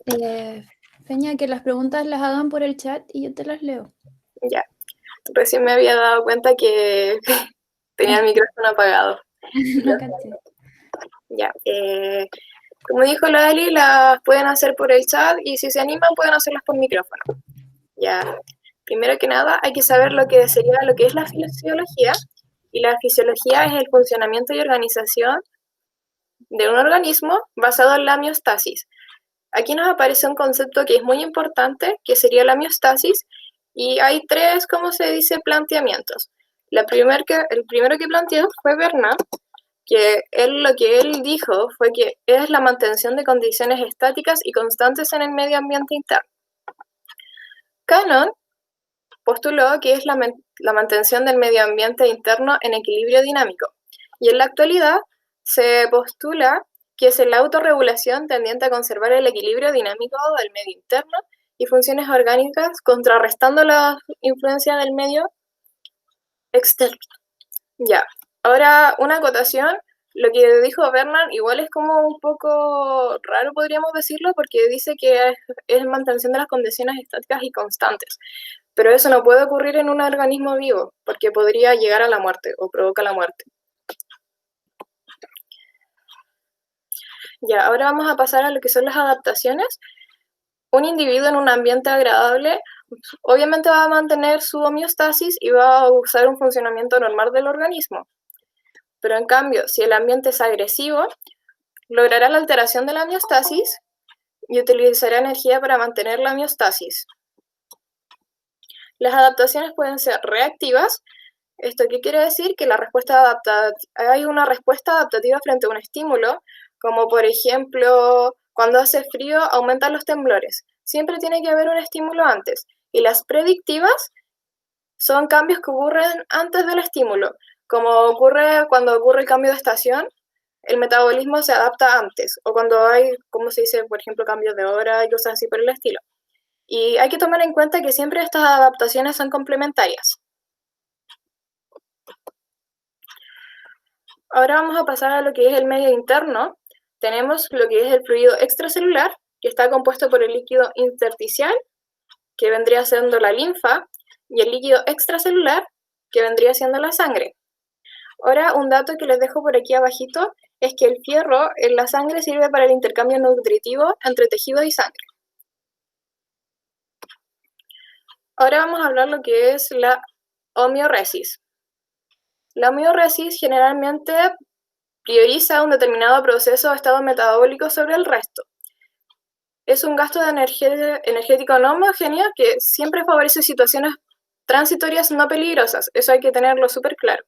Eh, Feña, que las preguntas las hagan por el chat y yo te las leo. Ya, recién me había dado cuenta que tenía el micrófono apagado. No caché. Ya, como dijo la Ali, las pueden hacer por el chat y si se animan pueden hacerlas por micrófono. Ya, primero que nada hay que saber lo que sería lo que es la fisiología y la fisiología es el funcionamiento y organización de un organismo basado en la homeostasis. Aquí nos aparece un concepto que es muy importante, que sería la homeostasis, y hay tres, ¿cómo se dice?, planteamientos. El primero que planteó fue Bernard, que lo que él dijo fue que es la mantención de condiciones estáticas y constantes en el medio ambiente interno. Cannon postuló que es la mantención del medio ambiente interno en equilibrio dinámico, y en la actualidad se postula que es la autorregulación tendiente a conservar el equilibrio dinámico del medio interno y funciones orgánicas contrarrestando la influencia del medio externo. Ya, ahora una acotación, lo que dijo Bernard igual es como un poco raro, podríamos decirlo, porque dice que es mantención de las condiciones estáticas y constantes, pero eso no puede ocurrir en un organismo vivo, porque podría llegar a la muerte o provoca la muerte. Ya, ahora vamos a pasar a lo que son las adaptaciones. Un individuo en un ambiente agradable obviamente va a mantener su homeostasis y va a usar un funcionamiento normal del organismo. Pero en cambio, si el ambiente es agresivo, logrará la alteración de la homeostasis y utilizará energía para mantener la homeostasis. Las adaptaciones pueden ser reactivas. ¿Esto qué quiere decir? Que hay una respuesta adaptativa frente a un estímulo, como por ejemplo, cuando hace frío aumentan los temblores. Siempre tiene que haber un estímulo antes. Y las predictivas son cambios que ocurren antes del estímulo, como ocurre cuando ocurre el cambio de estación, el metabolismo se adapta antes, o cuando hay, como se dice, por ejemplo, cambios de hora y cosas así por el estilo. Y hay que tomar en cuenta que siempre estas adaptaciones son complementarias. Ahora vamos a pasar a lo que es el medio interno. Tenemos lo que es el fluido extracelular, que está compuesto por el líquido intersticial, que vendría siendo la linfa, y el líquido extracelular, que vendría siendo la sangre. Ahora, un dato que les dejo por aquí abajito es que el fierro en la sangre sirve para el intercambio nutritivo entre tejido y sangre. Ahora vamos a hablar lo que es la homeoresis. La homeoresis generalmente prioriza un determinado proceso o estado metabólico sobre el resto. Es un gasto de energético no homogéneo que siempre favorece situaciones transitorias no peligrosas. Eso hay que tenerlo súper claro.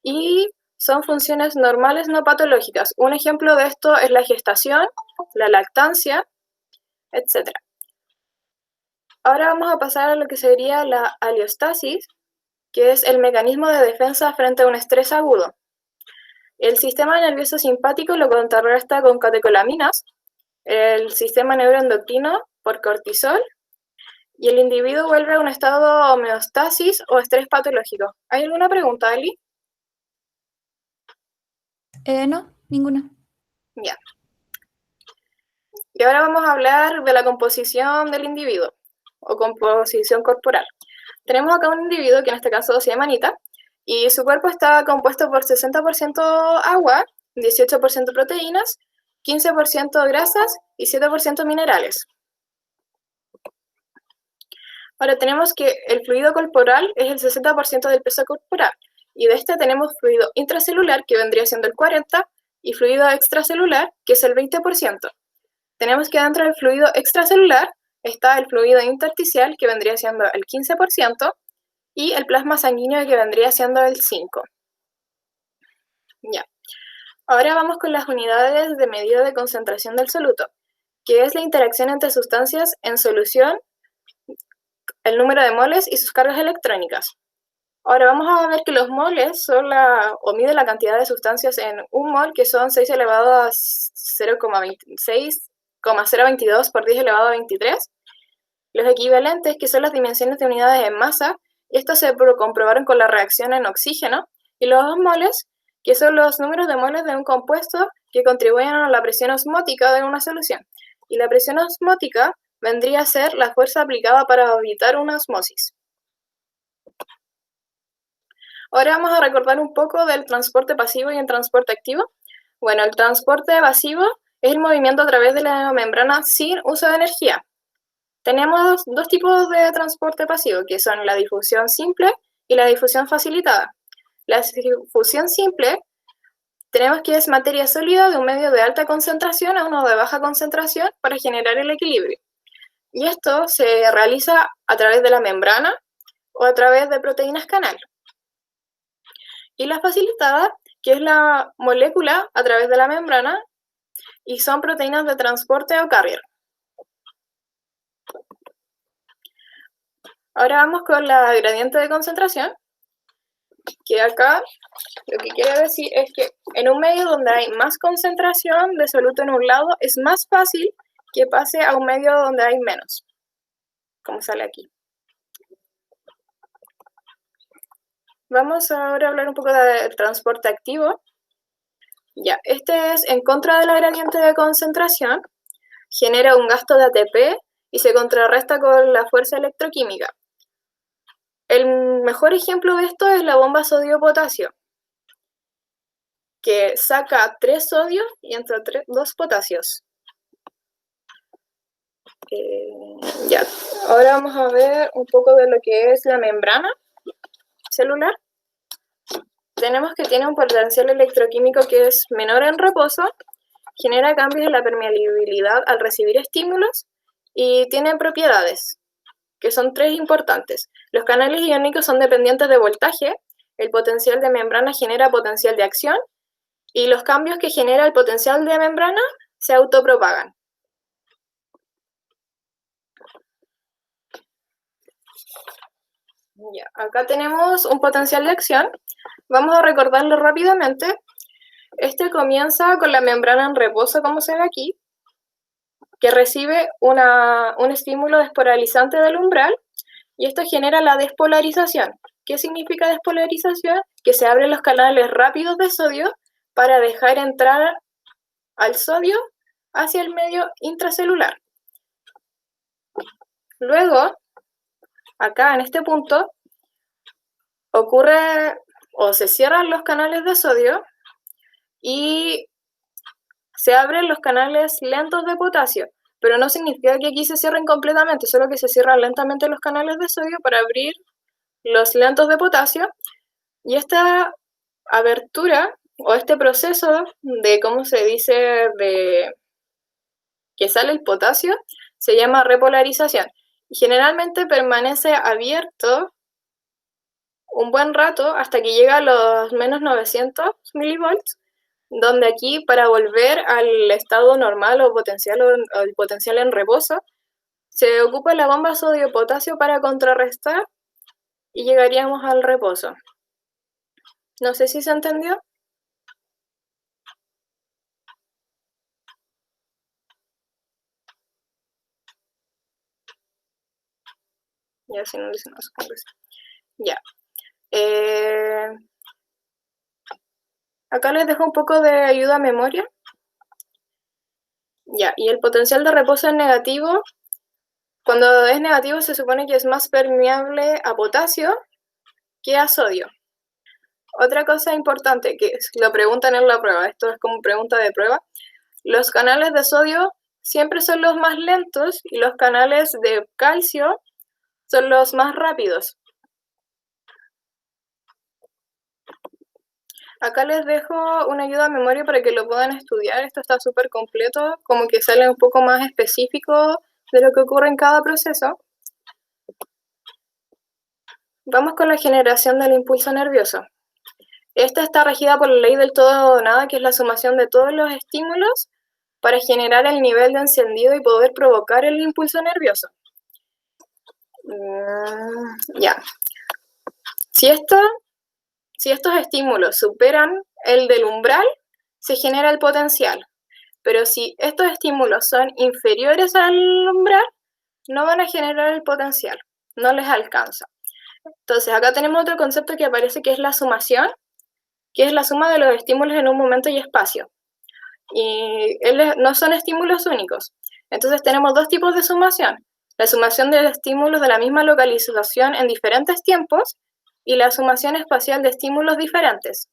Y son funciones normales no patológicas. Un ejemplo de esto es la gestación, la lactancia, etc. Ahora vamos a pasar a lo que sería la aliostasis, que es el mecanismo de defensa frente a un estrés agudo. El sistema nervioso simpático lo contrarresta con catecolaminas, el sistema neuroendocrino por cortisol, y el individuo vuelve a un estado de homeostasis o estrés patológico. ¿Hay alguna pregunta, Ali? No, ninguna. Ya. Y ahora vamos a hablar de la composición del individuo o composición corporal. Tenemos acá un individuo que en este caso se llama Anita y su cuerpo está compuesto por 60% agua, 18% proteínas, 15% grasas y 7% minerales. Ahora tenemos que el fluido corporal es el 60% del peso corporal y de este tenemos fluido intracelular que vendría siendo el 40% y fluido extracelular que es el 20%. Tenemos que dentro del fluido extracelular está el fluido intersticial que vendría siendo el 15% y el plasma sanguíneo que vendría siendo el 5%. Ya. Ahora vamos con las unidades de medida de concentración del soluto, que es la interacción entre sustancias en solución, el número de moles y sus cargas electrónicas. Ahora vamos a ver que los moles son miden la cantidad de sustancias en un mol, que son 6 elevado a 0,022 por 10 elevado a 23. Los equivalentes, que son las dimensiones de unidades en masa, y estos se comprobaron con la reacción en oxígeno, y los moles, que son los números de moles de un compuesto que contribuyen a la presión osmótica de una solución. Y la presión osmótica vendría a ser la fuerza aplicada para evitar una osmosis. Ahora vamos a recordar un poco del transporte pasivo y el transporte activo. Bueno, el transporte pasivo es el movimiento a través de la membrana sin uso de energía. Tenemos dos tipos de transporte pasivo, que son la difusión simple y la difusión facilitada. La difusión simple tenemos que es materia sólida de un medio de alta concentración a uno de baja concentración para generar el equilibrio. Y esto se realiza a través de la membrana o a través de proteínas canal. Y la facilitada, que es la molécula a través de la membrana, y son proteínas de transporte o carrier. Ahora vamos con la gradiente de concentración, que acá lo que quiere decir es que en un medio donde hay más concentración de soluto en un lado, es más fácil que pase a un medio donde hay menos, como sale aquí. Vamos ahora a hablar un poco del transporte activo. Ya, este es en contra de la gradiente de concentración, genera un gasto de ATP y se contrarresta con la fuerza electroquímica. El mejor ejemplo de esto es la bomba sodio-potasio, que saca 3 sodios y entra 2 potasios. Ya, ahora vamos a ver un poco de lo que es la membrana celular. Tenemos que tiene un potencial electroquímico que es menor en reposo, genera cambios en la permeabilidad al recibir estímulos y tiene propiedades, que son 3 importantes. Los canales iónicos son dependientes de voltaje, el potencial de membrana genera potencial de acción y los cambios que genera el potencial de membrana se autopropagan. Ya, acá tenemos un potencial de acción. Vamos a recordarlo rápidamente. Este comienza con la membrana en reposo, como se ve aquí, que recibe un estímulo despolarizante del umbral, y esto genera la despolarización. ¿Qué significa despolarización? Que se abren los canales rápidos de sodio para dejar entrar al sodio hacia el medio intracelular. Luego, acá en este punto, ocurre o se cierran los canales de sodio y se abren los canales lentos de potasio, pero no significa que aquí se cierren completamente, solo que se cierran lentamente los canales de sodio para abrir los lentos de potasio, y esta abertura o este proceso de, ¿cómo se dice?, de que sale el potasio, se llama repolarización. Y generalmente permanece abierto un buen rato hasta que llega a los menos 900 milivolts, donde aquí para volver al estado normal o el potencial en reposo, se ocupa la bomba sodio-potasio para contrarrestar y llegaríamos al reposo. No sé si se entendió. Ya, si no dice no, supongo que sí. Ya. Acá les dejo un poco de ayuda a memoria. Ya, y el potencial de reposo es negativo. Cuando es negativo se supone que es más permeable a potasio que a sodio. Otra cosa importante que lo preguntan en la prueba, esto es como pregunta de prueba, los canales de sodio siempre son los más lentos y los canales de calcio son los más rápidos. Acá les dejo una ayuda a memoria para que lo puedan estudiar. Esto está súper completo, como que sale un poco más específico de lo que ocurre en cada proceso. Vamos con la generación del impulso nervioso. Esta está regida por la ley del todo o nada, que es la sumación de todos los estímulos para generar el nivel de encendido y poder provocar el impulso nervioso. Ya. Si estos estímulos superan el del umbral, se genera el potencial. Pero si estos estímulos son inferiores al umbral, no van a generar el potencial, no les alcanza. Entonces acá tenemos otro concepto que aparece, que es la sumación, que es la suma de los estímulos en un momento y espacio. Y no son estímulos únicos. Entonces tenemos dos tipos de sumación. La sumación de estímulos de la misma localización en diferentes tiempos y la sumación espacial de estímulos diferentes,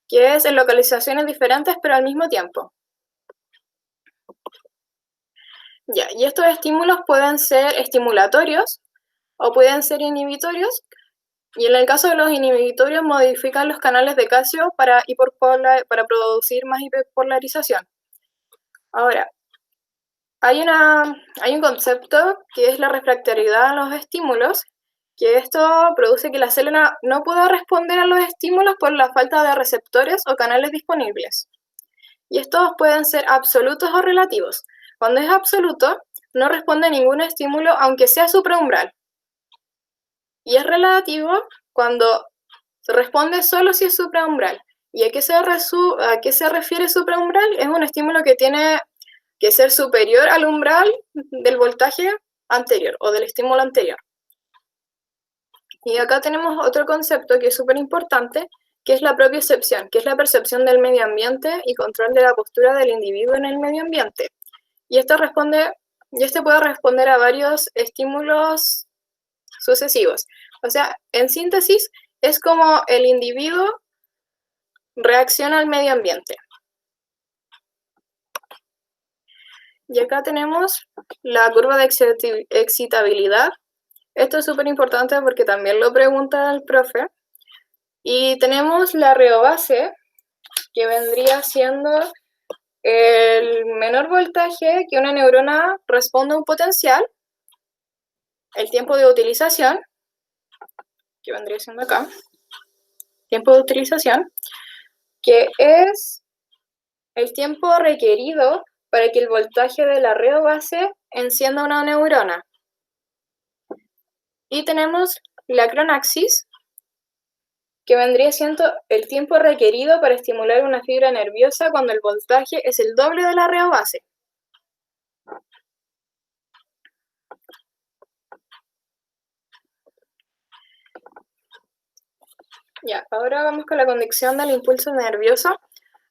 que es en localizaciones diferentes pero al mismo tiempo. Ya, y estos estímulos pueden ser estimulatorios o pueden ser inhibitorios, y en el caso de los inhibitorios modifican los canales de calcio para producir más hiperpolarización. Ahora, hay un concepto que es la refractariedad a los estímulos, que esto produce que la célula no pueda responder a los estímulos por la falta de receptores o canales disponibles. Y estos pueden ser absolutos o relativos. Cuando es absoluto, no responde a ningún estímulo aunque sea supraumbral. Y es relativo cuando responde solo si es supraumbral. ¿Y a qué se refiere supraumbral? Es un estímulo que tiene que ser superior al umbral del voltaje anterior o del estímulo anterior. Y acá tenemos otro concepto que es súper importante, que es la propiocepción, que es la percepción del medio ambiente y control de la postura del individuo en el medio ambiente. Y este puede responder a varios estímulos sucesivos. O sea, en síntesis, es como el individuo reacciona al medio ambiente. Y acá tenemos la curva de excitabilidad. Esto es súper importante porque también lo pregunta el profe. Y tenemos la reobase, que vendría siendo el menor voltaje que una neurona responde a un potencial, el tiempo de utilización, que vendría siendo acá, tiempo de utilización, que es el tiempo requerido para que el voltaje de la reobase encienda una neurona. Y tenemos la cronaxis, que vendría siendo el tiempo requerido para estimular una fibra nerviosa cuando el voltaje es el doble de la reobase. Ya, ahora vamos con la conducción del impulso nervioso.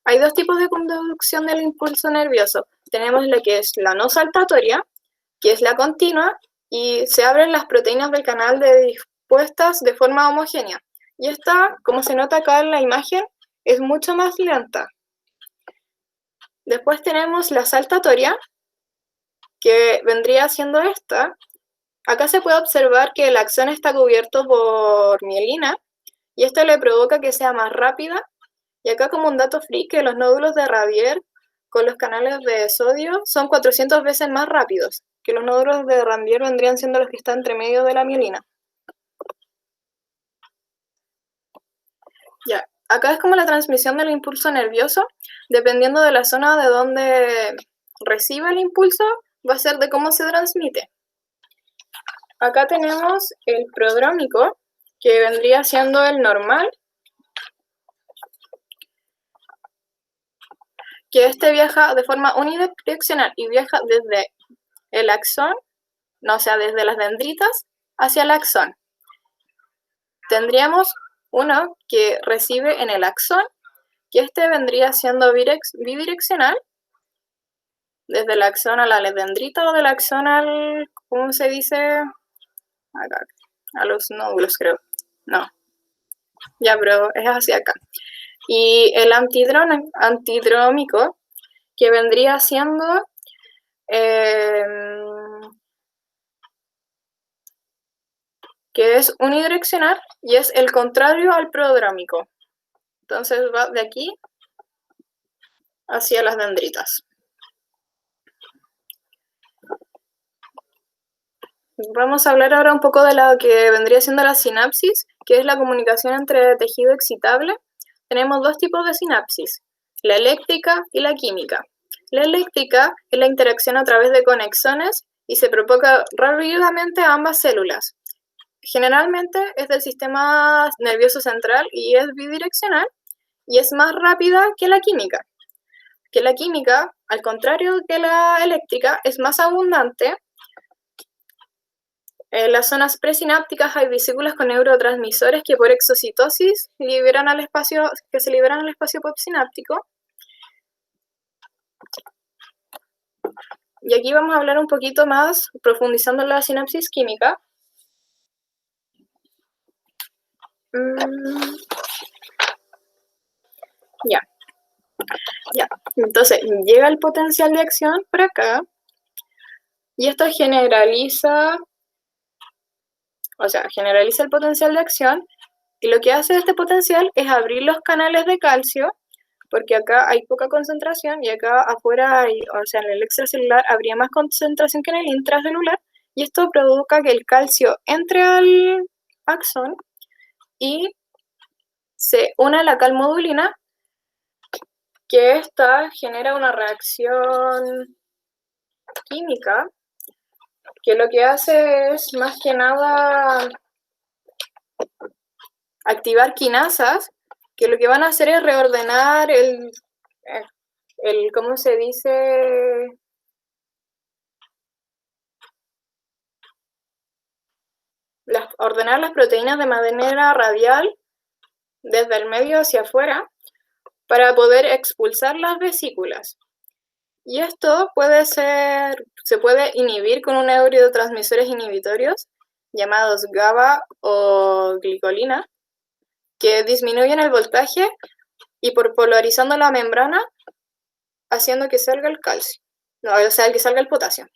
Hay dos tipos de conducción del impulso nervioso. Tenemos la que es la no saltatoria, que es la continua, y se abren las proteínas del canal dispuestas de forma homogénea. Y esta, como se nota acá en la imagen, es mucho más lenta. Después tenemos la saltatoria, que vendría siendo esta. Acá se puede observar que el axón está cubierto por mielina, y esto le provoca que sea más rápida. Y acá, como un dato freak, que los nódulos de Rabier con los canales de sodio son 400 veces más rápidos, que los nódulos de Rabier vendrían siendo los que están entre medio de la mielina. Ya, acá es como la transmisión del impulso nervioso, dependiendo de la zona de donde recibe el impulso, va a ser de cómo se transmite. Acá tenemos el prodrómico, que vendría siendo el normal, que este viaja de forma unidireccional y viaja desde el axón, desde las dendritas hacia el axón. Tendríamos uno que recibe en el axón, que este vendría siendo bidireccional, desde el axón a la dendrita o del axón al, ¿cómo se dice? Acá, a los nódulos, creo. No. Ya, pero es hacia acá. Y el antidrómico, que vendría siendo que es unidireccional y es el contrario al prodrómico. Entonces va de aquí hacia las dendritas. Vamos a hablar ahora un poco de lo que vendría siendo la sinapsis, que es la comunicación entre tejido excitable. Tenemos dos tipos de sinapsis, la eléctrica y la química. La eléctrica es la interacción a través de conexones y se propaga rápidamente a ambas células. Generalmente es del sistema nervioso central y es bidireccional y es más rápida que la química. Que la química, al contrario que la eléctrica, es más abundante. En las zonas presinápticas hay vesículas con neurotransmisores que por exocitosis se liberan al espacio postsináptico. Y aquí vamos a hablar un poquito más, profundizando en la sinapsis química. Ya, ya. Entonces, llega el potencial de acción por acá, y esto generaliza el potencial de acción, y lo que hace este potencial es abrir los canales de calcio, porque acá hay poca concentración y acá afuera, en el extracelular habría más concentración que en el intracelular, y esto provoca que el calcio entre al axón y se une a la calmodulina, que esta genera una reacción química que lo que hace es más que nada activar quinasas, que lo que van a hacer es reordenar ¿cómo se dice? Ordenar las proteínas de manera radial desde el medio hacia afuera para poder expulsar las vesículas. Y esto se puede inhibir con un neurotransmisores inhibitorios llamados GABA o glicolina, que disminuyen el voltaje y por polarizando la membrana, haciendo que salga el calcio, que salga el potasio.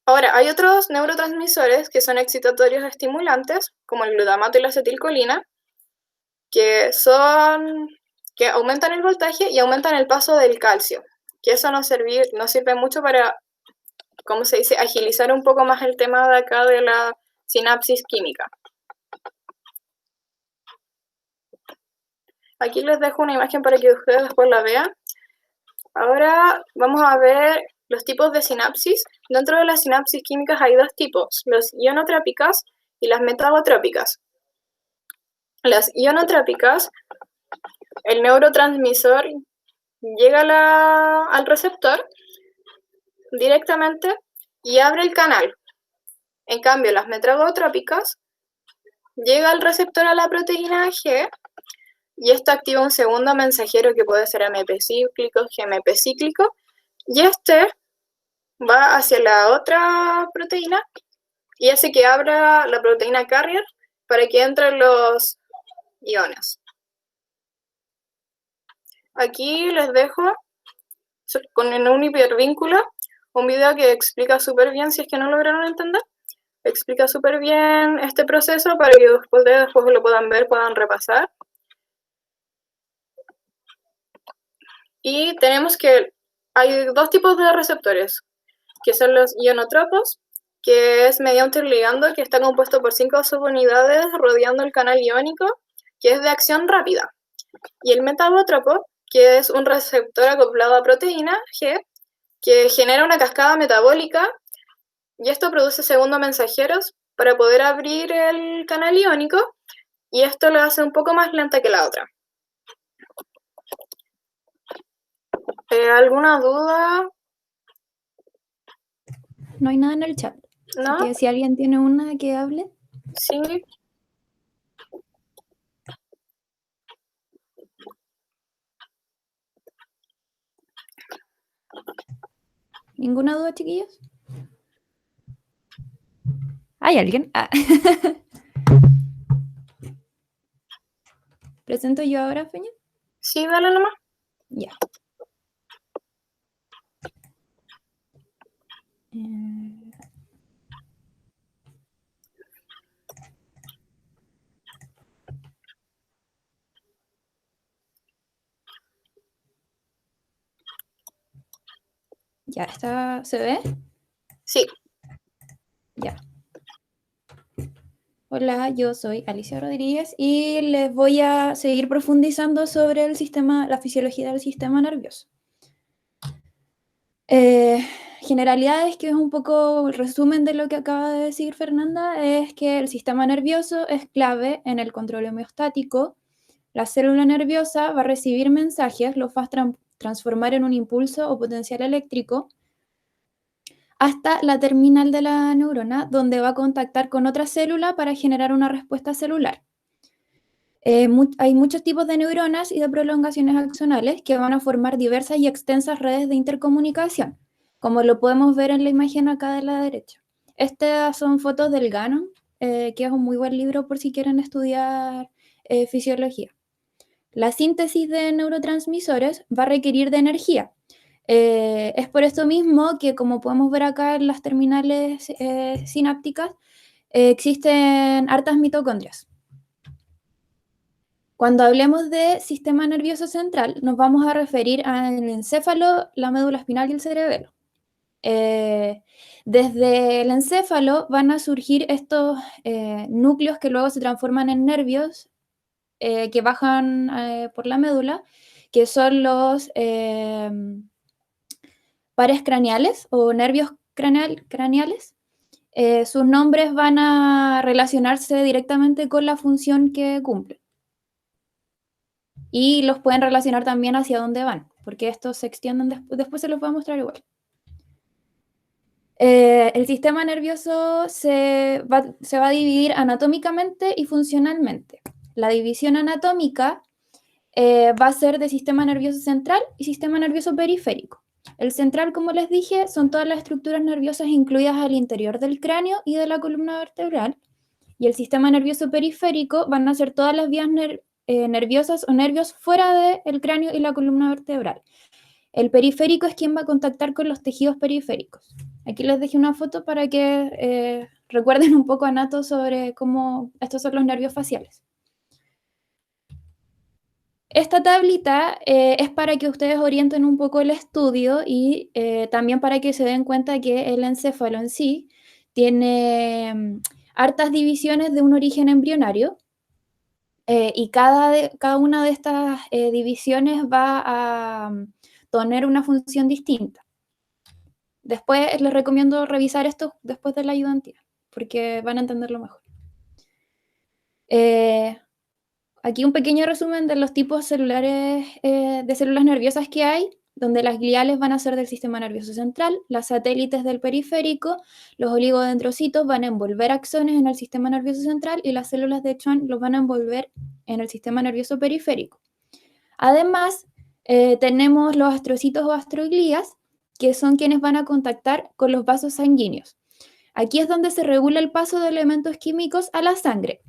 Ahora, hay otros neurotransmisores que son excitatorios estimulantes, como el glutamato y la acetilcolina, que aumentan el voltaje y aumentan el paso del calcio, que eso nos sirve mucho para, ¿cómo se dice?, agilizar un poco más el tema de acá de la sinapsis química. Aquí les dejo una imagen para que ustedes después la vean. Ahora vamos a ver los tipos de sinapsis. Dentro de las sinapsis químicas hay dos tipos, las ionotrópicas y las metabotrópicas. Las ionotrópicas, el neurotransmisor llega al receptor directamente y abre el canal. En cambio, las metabotrópicas, llega el receptor a la proteína G y esto activa un segundo mensajero que puede ser AMP cíclico, GMP cíclico, y este va hacia la otra proteína y hace que abra la proteína carrier para que entren los iones. Aquí les dejo con un hipervínculo un video que explica súper bien, si es que no lograron entender, explica súper bien este proceso para que después lo puedan ver, puedan repasar. Y tenemos que hay dos tipos de receptores, que son los ionotropos, que es mediante un ligando que está compuesto por 5 subunidades rodeando el canal iónico, que es de acción rápida. Y el metabótropo, que es un receptor acoplado a proteína G, que genera una cascada metabólica, y esto produce segundos mensajeros para poder abrir el canal iónico, y esto lo hace un poco más lenta que la otra. ¿Alguna duda? No hay nada en el chat. ¿No? Así que si alguien tiene una, que hable. Sí. ¿Ninguna duda, chiquillos? ¿Hay alguien? Ah. ¿Presento yo ahora, Feña? Sí, dale nomás. Ya. Ya, ¿se ve? Sí. Ya. Hola, yo soy Alicia Rodríguez y les voy a seguir profundizando sobre la fisiología del sistema nervioso. Generalidades, que es un poco el resumen de lo que acaba de decir Fernanda, es que el sistema nervioso es clave en el control homeostático. La célula nerviosa va a recibir mensajes, los va a transformar en un impulso o potencial eléctrico hasta la terminal de la neurona, donde va a contactar con otra célula para generar una respuesta celular. Hay muchos tipos de neuronas y de prolongaciones axonales que van a formar diversas y extensas redes de intercomunicación, como lo podemos ver en la imagen acá de la derecha. Estas son fotos del Gannon, que es un muy buen libro por si quieren estudiar fisiología. La síntesis de neurotransmisores va a requerir de energía. Es por esto mismo que, como podemos ver acá en las terminales sinápticas, existen hartas mitocondrias. Cuando hablemos de sistema nervioso central, nos vamos a referir al encéfalo, la médula espinal y el cerebelo. Desde el encéfalo van a surgir estos núcleos que luego se transforman en nervios que bajan por la médula, que son los pares craneales o nervios craneales. Sus nombres van a relacionarse directamente con la función que cumplen. Y los pueden relacionar también hacia dónde van, porque estos se extienden después se los voy a mostrar igual. El sistema nervioso se va a dividir anatómicamente y funcionalmente. La división anatómica va a ser de sistema nervioso central y sistema nervioso periférico. El central, como les dije, son todas las estructuras nerviosas incluidas al interior del cráneo y de la columna vertebral. Y el sistema nervioso periférico van a ser todas las vías nerviosas o nervios fuera del cráneo y la columna vertebral. El periférico es quien va a contactar con los tejidos periféricos. Aquí les dejé una foto para que recuerden un poco anato sobre cómo estos son los nervios faciales. Esta tablita es para que ustedes orienten un poco el estudio y también para que se den cuenta que el encéfalo en sí tiene hartas divisiones de un origen embrionario y cada una de estas divisiones va a tener una función distinta. Después les recomiendo revisar esto después de la ayudantía, porque van a entenderlo mejor. Aquí un pequeño resumen de los tipos celulares de células nerviosas que hay, donde las gliales van a ser del sistema nervioso central, las satélites del periférico, los oligodendrocitos van a envolver axones en el sistema nervioso central y las células de Schwann los van a envolver en el sistema nervioso periférico. Además, tenemos los astrocitos o astroglías, que son quienes van a contactar con los vasos sanguíneos. Aquí es donde se regula el paso de elementos químicos a la sangre.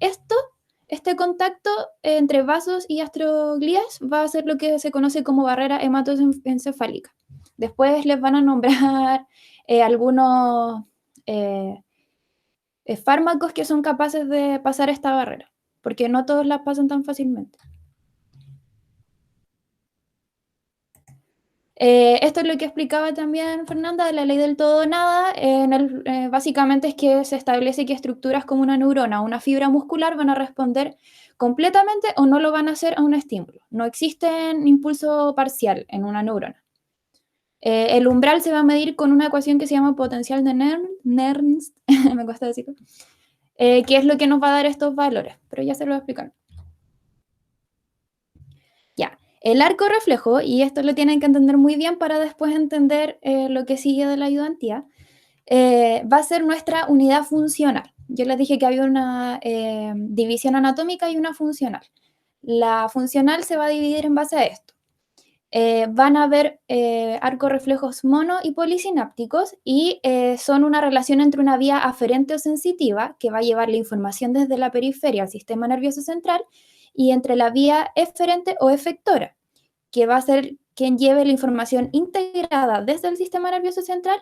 Este contacto entre vasos y astroglías va a ser lo que se conoce como barrera hematoencefálica. Después les van a nombrar algunos fármacos que son capaces de pasar esta barrera, porque no todos las pasan tan fácilmente. Esto es lo que explicaba también Fernanda de la ley del todo o nada. Básicamente es que se establece que estructuras como una neurona o una fibra muscular van a responder completamente o no lo van a hacer a un estímulo. No existe impulso parcial en una neurona. El umbral se va a medir con una ecuación que se llama potencial de Nernst, me cuesta decirlo, que es lo que nos va a dar estos valores, pero ya se lo voy a explicar. Ya. El arco reflejo, y esto lo tienen que entender muy bien para después entender lo que sigue de la ayudantía, va a ser nuestra unidad funcional. Yo les dije que había una división anatómica y una funcional. La funcional se va a dividir en base a esto. Van a haber arcos reflejos mono y polisinápticos y son una relación entre una vía aferente o sensitiva que va a llevar la información desde la periferia al sistema nervioso central y entre la vía eferente o efectora, que va a ser quien lleve la información integrada desde el sistema nervioso central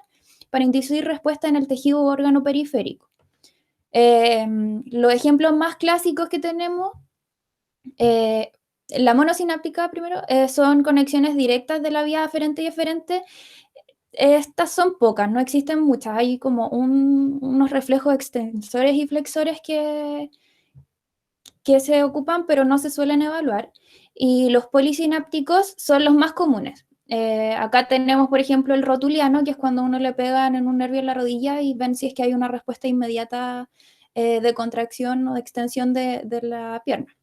para inducir respuesta en el tejido u órgano periférico. Los ejemplos más clásicos que tenemos, la monosináptica primero, son conexiones directas de la vía aferente y eferente. Estas son pocas, no existen muchas. Hay como unos reflejos extensores y flexores que se ocupan, pero no se suelen evaluar. Y los polisinápticos son los más comunes. Acá tenemos, por ejemplo, el rotuliano, que es cuando uno le pegan en un nervio en la rodilla y ven si es que hay una respuesta inmediata de contracción o de extensión de la pierna.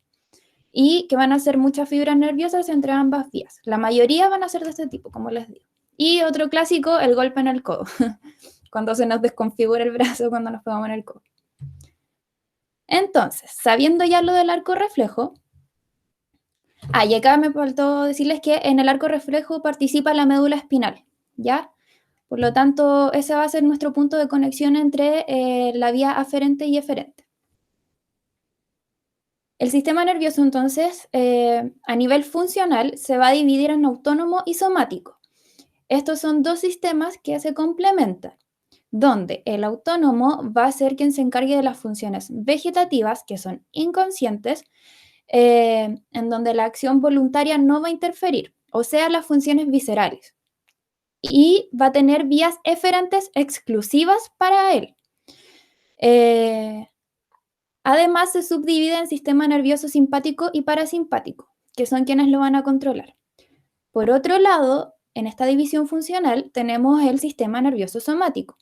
Y que van a ser muchas fibras nerviosas entre ambas vías. La mayoría van a ser de este tipo, como les digo. Y otro clásico, el golpe en el codo, cuando se nos desconfigura el brazo cuando nos pegamos en el codo. Entonces, sabiendo ya lo del arco reflejo, y acá me faltó decirles que en el arco reflejo participa la médula espinal, ¿ya? Por lo tanto, ese va a ser nuestro punto de conexión entre la vía aferente y eferente. El sistema nervioso, entonces, a nivel funcional, se va a dividir en autónomo y somático. Estos son dos sistemas que se complementan, donde el autónomo va a ser quien se encargue de las funciones vegetativas, que son inconscientes, en donde la acción voluntaria no va a interferir, o sea, las funciones viscerales. Y va a tener vías eferentes exclusivas para él. Además, se subdivide en sistema nervioso simpático y parasimpático, que son quienes lo van a controlar. Por otro lado, en esta división funcional tenemos el sistema nervioso somático,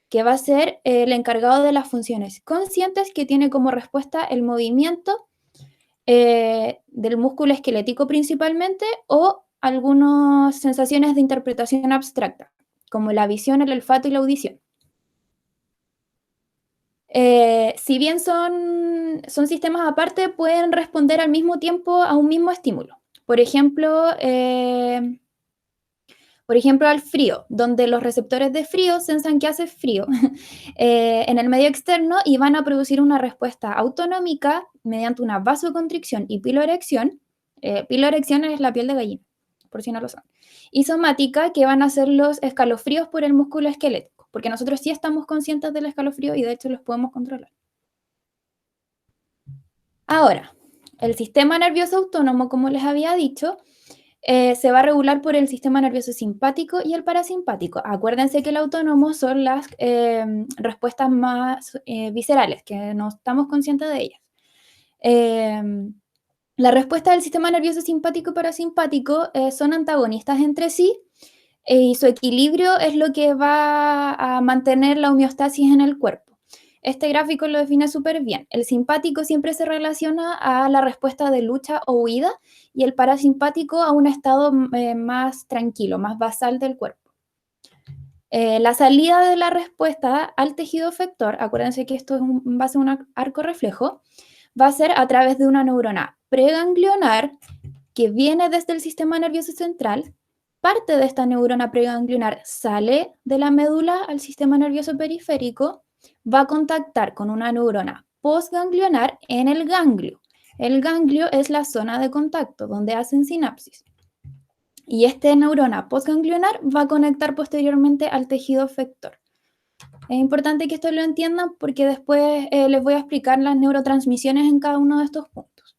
que va a ser el encargado de las funciones conscientes, que tiene como respuesta el movimiento del músculo esquelético principalmente, o algunas sensaciones de interpretación abstracta, como la visión, el olfato y la audición. Si bien son sistemas aparte, pueden responder al mismo tiempo a un mismo estímulo. Por ejemplo, al frío, donde los receptores de frío sensan que hace frío en el medio externo y van a producir una respuesta autonómica mediante una vasoconstricción y piloerección. Piloerección es la piel de gallina, por si no lo saben. Y somática, que van a ser los escalofríos por el músculo esquelético, porque nosotros sí estamos conscientes del escalofrío y de hecho los podemos controlar. Ahora, el sistema nervioso autónomo, como les había dicho, se va a regular por el sistema nervioso simpático y el parasimpático. Acuérdense que el autónomo son las respuestas más viscerales, que no estamos conscientes de ellas. La respuesta del sistema nervioso simpático y parasimpático son antagonistas entre sí, y su equilibrio es lo que va a mantener la homeostasis en el cuerpo. Este gráfico lo define súper bien. El simpático siempre se relaciona a la respuesta de lucha o huida, y el parasimpático a un estado más tranquilo, más basal del cuerpo. La salida de la respuesta al tejido efector, acuérdense que esto es va a ser un arco reflejo, va a ser a través de una neurona preganglionar que viene desde el sistema nervioso central. Parte de esta neurona preganglionar sale de la médula al sistema nervioso periférico, va a contactar con una neurona postganglionar en el ganglio. El ganglio es la zona de contacto donde hacen sinapsis. Y esta neurona postganglionar va a conectar posteriormente al tejido efector. Es importante que esto lo entiendan porque después les voy a explicar las neurotransmisiones en cada uno de estos puntos.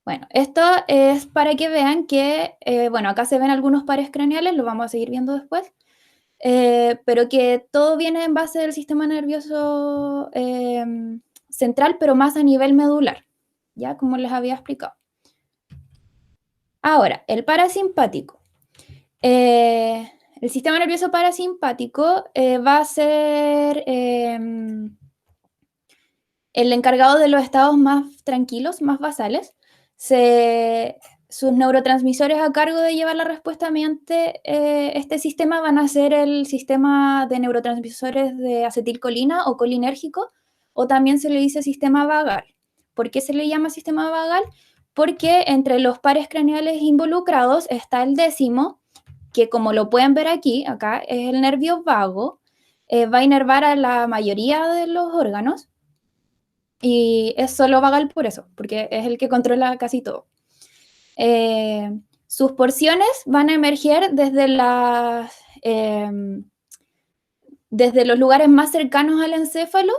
Bueno, esto es para que vean que, acá se ven algunos pares craneales, lo vamos a seguir viendo después, pero que todo viene en base del sistema nervioso central, pero más a nivel medular, ya como les había explicado. Ahora, el parasimpático. El sistema nervioso parasimpático va a ser el encargado de los estados más tranquilos, más basales. Sus neurotransmisores a cargo de llevar la respuesta mediante este sistema van a ser el sistema de neurotransmisores de acetilcolina o colinérgico, o también se le dice sistema vagal. ¿Por qué se le llama sistema vagal? Porque entre los pares craneales involucrados está el décimo, que como lo pueden ver aquí, acá es el nervio vago, va a inervar a la mayoría de los órganos, y es solo vagal por eso, porque es el que controla casi todo. Sus porciones van a emerger desde los lugares más cercanos al encéfalo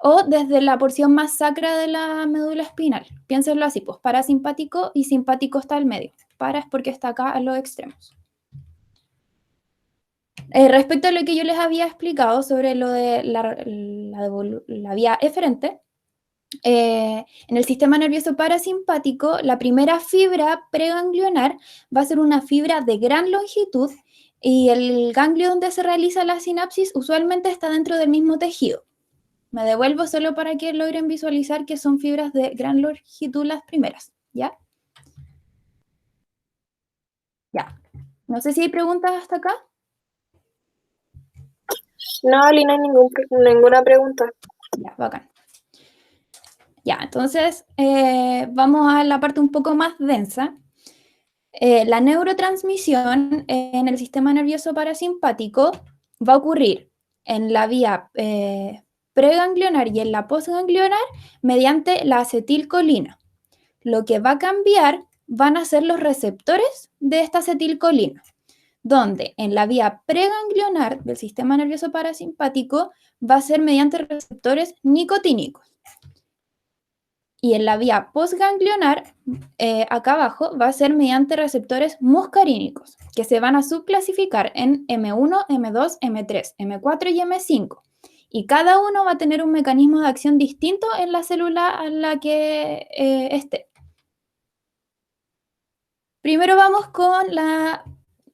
o desde la porción más sacra de la médula espinal. Piénsenlo así, pues parasimpático y simpático está al medio. Para es porque está acá a los extremos. Respecto a lo que yo les había explicado sobre lo de la vía eferente, en el sistema nervioso parasimpático, la primera fibra preganglionar va a ser una fibra de gran longitud, y el ganglio donde se realiza la sinapsis usualmente está dentro del mismo tejido. Me devuelvo solo para que logren visualizar que son fibras de gran longitud las primeras, ¿ya? Ya. No sé si hay preguntas hasta acá. No, Ali, no hay ninguna pregunta. Ya, bacán. Ya, entonces vamos a la parte un poco más densa. La neurotransmisión en el sistema nervioso parasimpático va a ocurrir en la vía preganglionar y en la postganglionar mediante la acetilcolina. Lo que va a cambiar van a ser los receptores de esta acetilcolina, donde en la vía preganglionar del sistema nervioso parasimpático va a ser mediante receptores nicotínicos. Y en la vía postganglionar, acá abajo, va a ser mediante receptores muscarínicos, que se van a subclasificar en M1, M2, M3, M4 y M5. Y cada uno va a tener un mecanismo de acción distinto en la célula a la que esté. Primero vamos con la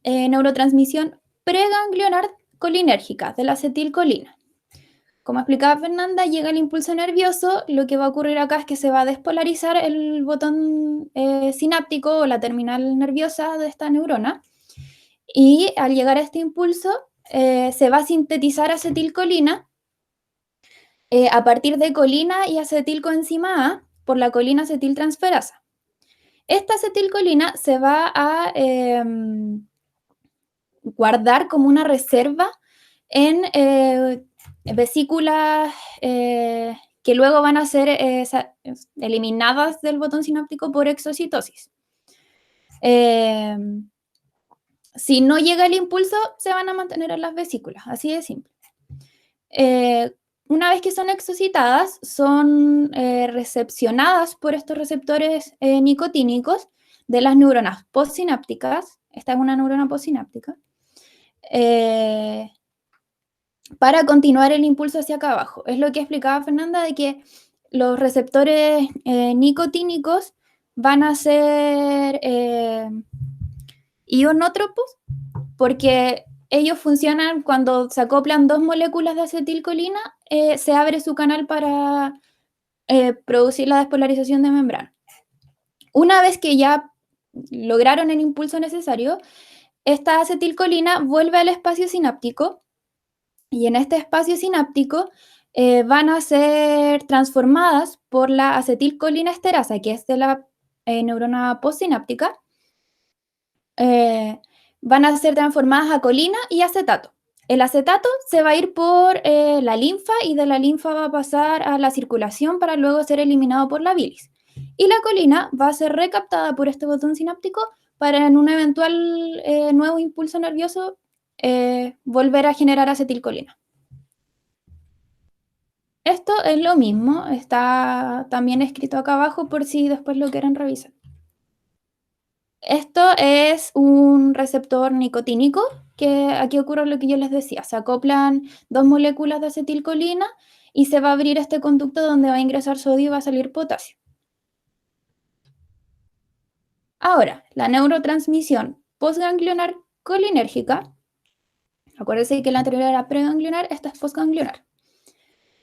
neurotransmisión preganglionar colinérgica de la acetilcolina. Como explicaba Fernanda, llega el impulso nervioso, lo que va a ocurrir acá es que se va a despolarizar el botón sináptico o la terminal nerviosa de esta neurona, y al llegar a este impulso se va a sintetizar acetilcolina a partir de colina y acetilcoenzima A por la colina acetiltransferasa. Esta acetilcolina se va a guardar como una reserva en vesículas que luego van a ser eliminadas del botón sináptico por exocitosis. Si no llega el impulso, se van a mantener en las vesículas, así de simple. Una vez que son exocitadas, son recepcionadas por estos receptores nicotínicos de las neuronas postsinápticas. Esta es una neurona postsináptica. Para continuar el impulso hacia acá abajo. Es lo que explicaba Fernanda, de que los receptores nicotínicos van a ser ionótropos, porque ellos funcionan cuando se acoplan dos moléculas de acetilcolina, se abre su canal para producir la despolarización de membrana. Una vez que ya lograron el impulso necesario, esta acetilcolina vuelve al espacio sináptico, y en este espacio sináptico van a ser transformadas por la acetilcolina esterasa, que es de la neurona postsináptica. Van a ser transformadas a colina y acetato. El acetato se va a ir por la linfa, y de la linfa va a pasar a la circulación para luego ser eliminado por la bilis. Y la colina va a ser recaptada por este botón sináptico para en un eventual nuevo impulso nervioso volver a generar acetilcolina. Esto es lo mismo, está también escrito acá abajo por si después lo quieren revisar. Esto es un receptor nicotínico, que aquí ocurre lo que yo les decía, se acoplan dos moléculas de acetilcolina y se va a abrir este conducto donde va a ingresar sodio y va a salir potasio. Ahora, la neurotransmisión postganglionar colinérgica, acuérdense que la anterior era preganglionar, esta es postganglionar.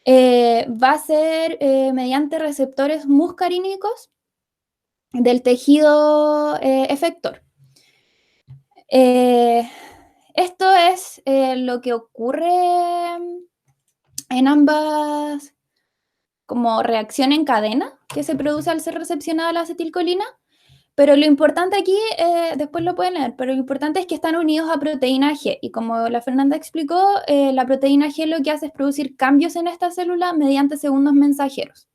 Va a ser mediante receptores muscarínicos del tejido efector. Esto es lo que ocurre en ambas, como reacción en cadena que se produce al ser recepcionada la acetilcolina, pero lo importante aquí, después lo pueden leer, pero lo importante es que están unidos a proteína G, y como la Fernanda explicó, la proteína G lo que hace es producir cambios en esta célula mediante segundos mensajeros.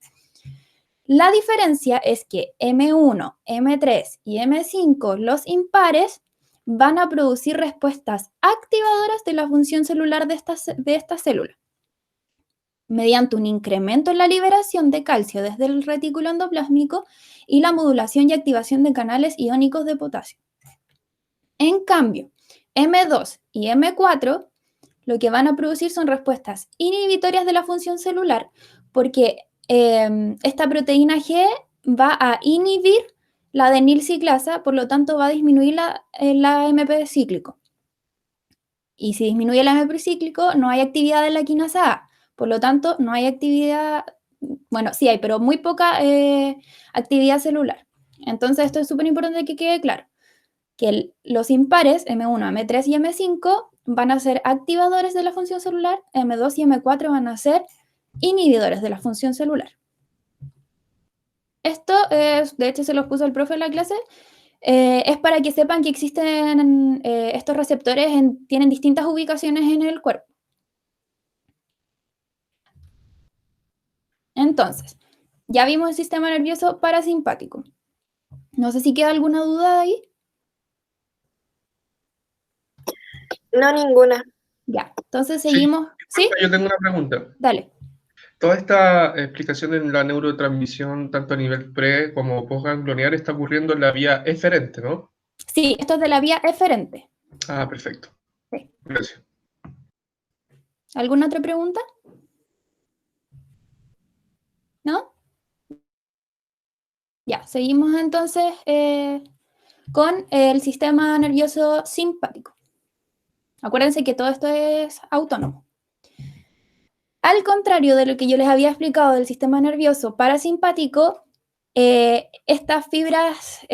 La diferencia es que M1, M3 y M5, los impares, van a producir respuestas activadoras de la función celular de esta célula, mediante un incremento en la liberación de calcio desde el retículo endoplásmico y la modulación y activación de canales iónicos de potasio. En cambio, M2 y M4 lo que van a producir son respuestas inhibitorias de la función celular, porque esta proteína G va a inhibir la adenilciclasa, por lo tanto va a disminuir la AMP cíclico. Y si disminuye el AMP cíclico, no hay actividad de la quinasa A, por lo tanto no hay actividad, bueno, sí hay, pero muy poca actividad celular. Entonces esto es súper importante que quede claro, que los impares M1, M3 y M5 van a ser activadores de la función celular, M2 y M4 van a ser inhibidores de la función celular. Esto es, de hecho se los puso el profe en la clase, es para que sepan que existen estos receptores, tienen distintas ubicaciones en el cuerpo. Entonces, ya vimos el sistema nervioso parasimpático. No sé si queda alguna duda ahí. No, ninguna. Ya, entonces Sí, seguimos. ¿Sí? yo tengo una pregunta. Dale. Toda esta explicación en la neurotransmisión, tanto a nivel pre como postganglionial, está ocurriendo en la vía eferente, ¿no? Sí, esto es de la vía eferente. Ah, perfecto. Sí. Gracias. ¿Alguna otra pregunta? ¿No? Ya, seguimos entonces con el sistema nervioso simpático. Acuérdense que todo esto es autónomo. Al contrario de lo que yo les había explicado del sistema nervioso parasimpático, estas fibras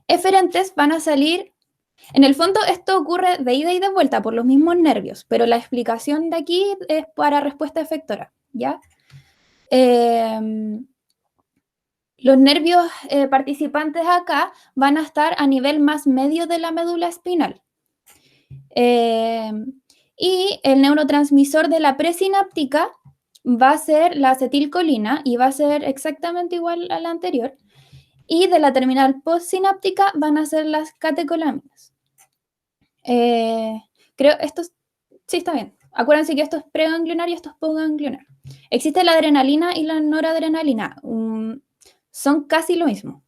eferentes van a salir. En el fondo, esto ocurre de ida y de vuelta por los mismos nervios, pero la explicación de aquí es para respuesta efectora, ¿ya? Los nervios participantes acá van a estar a nivel más medio de la médula espinal. Y el neurotransmisor de la presináptica va a ser la acetilcolina y va a ser exactamente igual a la anterior. Y de la terminal postsináptica van a ser las catecolaminas. Creo esto sí está bien. Acuérdense que esto es preganglionar y esto es postganglionar. Existe la adrenalina y la noradrenalina. Son casi lo mismo.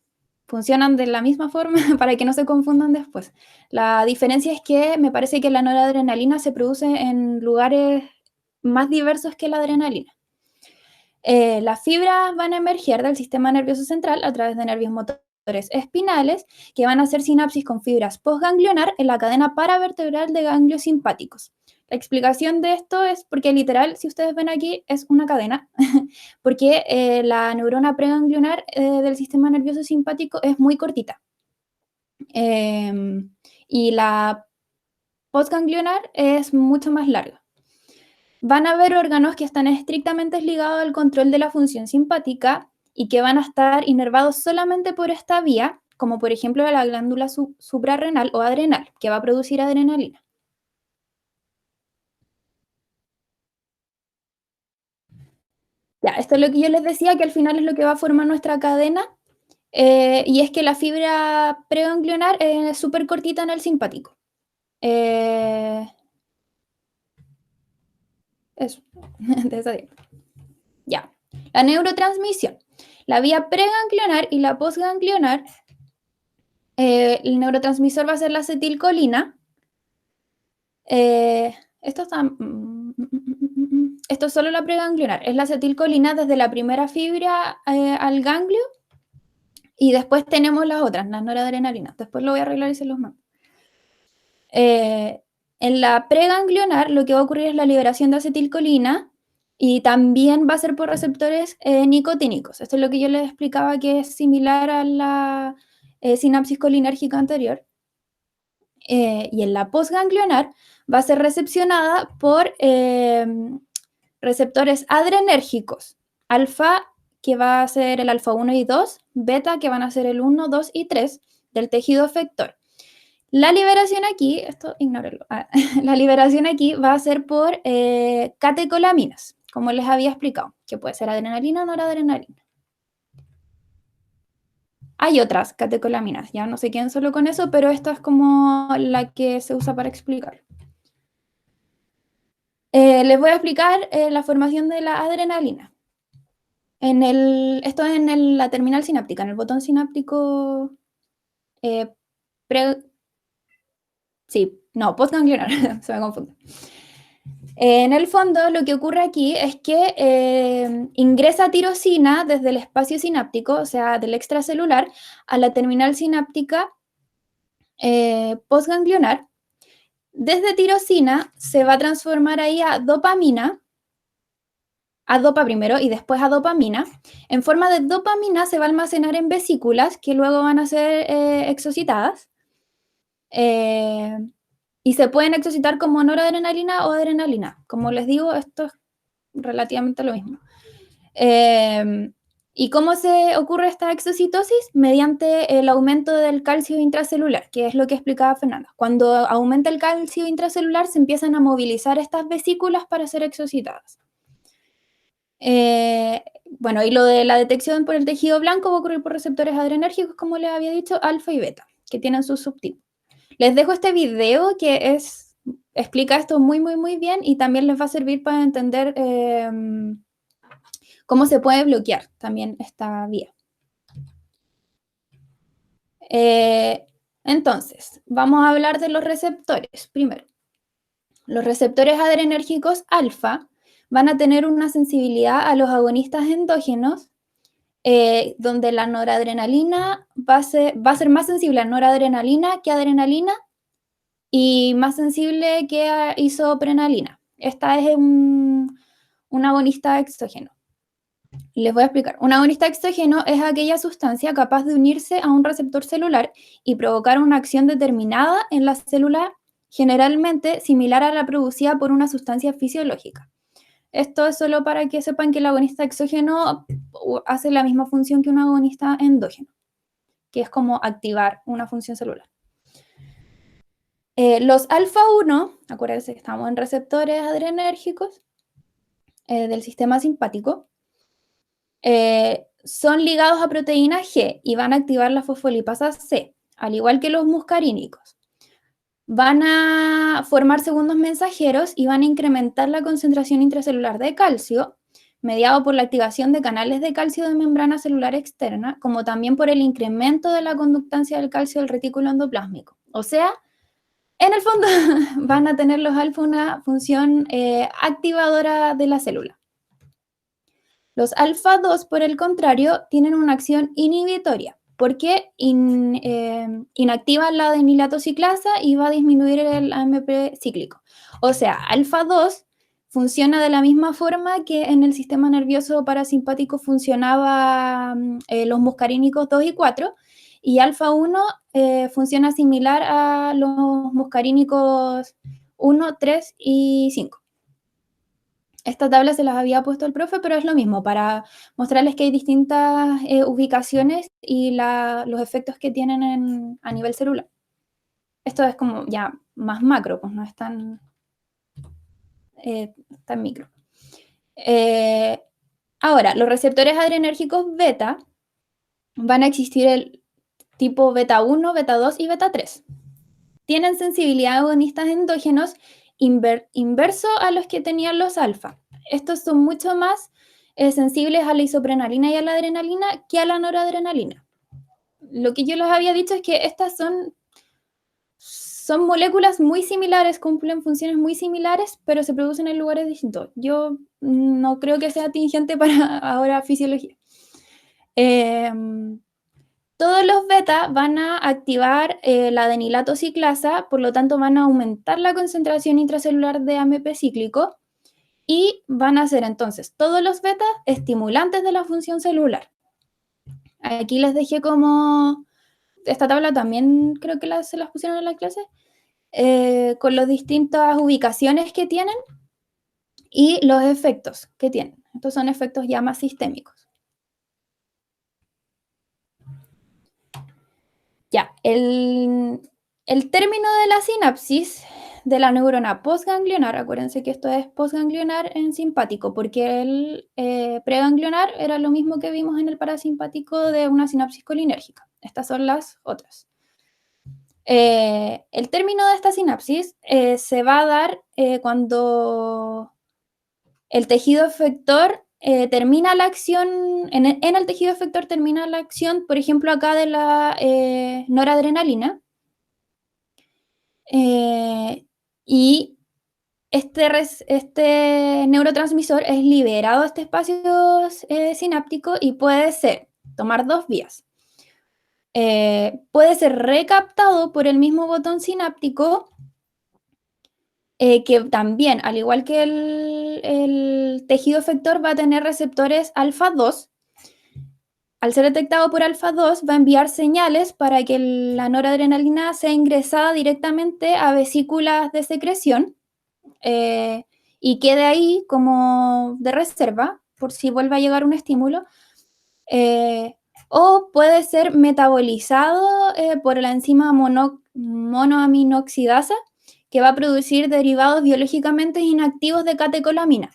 Funcionan de la misma forma para que no se confundan después. La diferencia es que me parece que la noradrenalina se produce en lugares más diversos que la adrenalina. Las fibras van a emerger del sistema nervioso central a través de nervios motores espinales que van a hacer sinapsis con fibras postganglionar en la cadena paravertebral de ganglios simpáticos. La explicación de esto es porque literal, si ustedes ven aquí, es una cadena, porque la neurona preganglionar del sistema nervioso simpático es muy cortita. Y la postganglionar es mucho más larga. Van a haber órganos que están estrictamente ligados al control de la función simpática y que van a estar inervados solamente por esta vía, como por ejemplo la glándula suprarrenal o adrenal, que va a producir adrenalina. Ya, esto es lo que yo les decía, que al final es lo que va a formar nuestra cadena, y es que la fibra preganglionar es súper cortita en el simpático. Eso, de esa idea. Ya, la neurotransmisión. La vía preganglionar y la postganglionar, el neurotransmisor va a ser la acetilcolina. Esto es solo la preganglionar. Es la acetilcolina desde la primera fibra al ganglio y después tenemos las otras, las noradrenalinas. Después lo voy a arreglar y se los mando. En la preganglionar lo que va a ocurrir es la liberación de acetilcolina y también va a ser por receptores nicotínicos. Esto es lo que yo les explicaba, que es similar a la sinapsis colinérgica anterior. Y en la postganglionar va a ser recepcionada por receptores adrenérgicos, alfa, que va a ser el alfa 1 y 2, beta, que van a ser el 1, 2 y 3 del tejido efector. La liberación aquí, esto ignórenlo, la liberación aquí va a ser por catecolaminas, como les había explicado, que puede ser adrenalina o noradrenalina. Hay otras catecolaminas, ya no se queden solo con eso, pero esta es como la que se usa para explicar. Les voy a explicar la formación de la adrenalina. Esto es en la terminal sináptica, en el botón sináptico postganglionar, se me confunde. En el fondo, lo que ocurre aquí es que ingresa tirosina desde el espacio sináptico, o sea, del extracelular, a la terminal sináptica postganglionar. Desde tirosina se va a transformar ahí a dopamina, a dopa primero y después a dopamina. En forma de dopamina se va a almacenar en vesículas que luego van a ser exocitadas. Y se pueden exocitar como noradrenalina o adrenalina. Como les digo, esto es relativamente lo mismo. ¿Y cómo se ocurre esta exocitosis? Mediante el aumento del calcio intracelular, que es lo que explicaba Fernanda. Cuando aumenta el calcio intracelular, se empiezan a movilizar estas vesículas para ser exocitadas. Bueno, y lo de la detección por el tejido blanco va a ocurrir por receptores adrenérgicos, como les había dicho, alfa y beta, que tienen sus subtipos. Les dejo este video que explica esto muy, muy, muy bien y también les va a servir para entender cómo se puede bloquear también esta vía. Entonces, vamos a hablar de los receptores primero. Los receptores adrenérgicos alfa van a tener una sensibilidad a los agonistas endógenos, donde la noradrenalina va a ser más sensible a noradrenalina que a adrenalina y más sensible que a isoprenalina. Esta es un agonista exógeno. Les voy a explicar. Un agonista exógeno es aquella sustancia capaz de unirse a un receptor celular y provocar una acción determinada en la célula, generalmente similar a la producida por una sustancia fisiológica. Esto es solo para que sepan que el agonista exógeno hace la misma función que un agonista endógeno, que es como activar una función celular. Los alfa-1, acuérdense que estamos en receptores adrenérgicos del sistema simpático, son ligados a proteína G y van a activar la fosfolipasa C, al igual que los muscarínicos. Van a formar segundos mensajeros y van a incrementar la concentración intracelular de calcio, mediado por la activación de canales de calcio de membrana celular externa, como también por el incremento de la conductancia del calcio del retículo endoplásmico. O sea, en el fondo van a tener los alfa una función activadora de la célula. Los alfa-2, por el contrario, tienen una acción inhibitoria, porque inactivan la adenilatociclasa y va a disminuir el AMP cíclico. O sea, alfa-2 funciona de la misma forma que en el sistema nervioso parasimpático funcionaban los muscarínicos 2 y 4, y alfa-1 funciona similar a los muscarínicos 1, 3 y 5. Esta tabla se las había puesto el profe, pero es lo mismo, para mostrarles que hay distintas ubicaciones y los efectos que tienen a nivel celular. Esto es como ya más macro, pues no es tan micro. Ahora, los receptores adrenérgicos beta van a existir el tipo beta 1, beta 2 y beta 3. Tienen sensibilidad a agonistas endógenos inverso a los que tenían los alfa. Estos son mucho más sensibles a la isoprenalina y a la adrenalina que a la noradrenalina. Lo que yo les había dicho es que estas son moléculas muy similares, cumplen funciones muy similares, pero se producen en lugares distintos. Yo no creo que sea atingente para ahora fisiología. Todos los beta van a activar la adenilatociclasa, por lo tanto van a aumentar la concentración intracelular de AMP cíclico y van a ser entonces todos los beta estimulantes de la función celular. Aquí les dejé como, esta tabla también creo que se las pusieron en la clase, con las distintas ubicaciones que tienen y los efectos que tienen. Estos son efectos ya más sistémicos. Ya, el término de la sinapsis de la neurona postganglionar, acuérdense que esto es postganglionar en simpático, porque el preganglionar era lo mismo que vimos en el parasimpático de una sinapsis colinérgica. Estas son las otras. El término de esta sinapsis se va a dar cuando el tejido efector termina la acción, en el tejido efector termina la acción, por ejemplo, acá de la noradrenalina, y este neurotransmisor es liberado a este espacio sináptico y puede tomar dos vías. Puede ser recaptado por el mismo botón sináptico, que también, al igual que el tejido efector, va a tener receptores alfa-2. Al ser detectado por alfa-2, va a enviar señales para que la noradrenalina sea ingresada directamente a vesículas de secreción y quede ahí como de reserva, por si vuelve a llegar un estímulo. o puede ser metabolizado por la enzima monoaminoxidasa, que va a producir derivados biológicamente inactivos de catecolamina,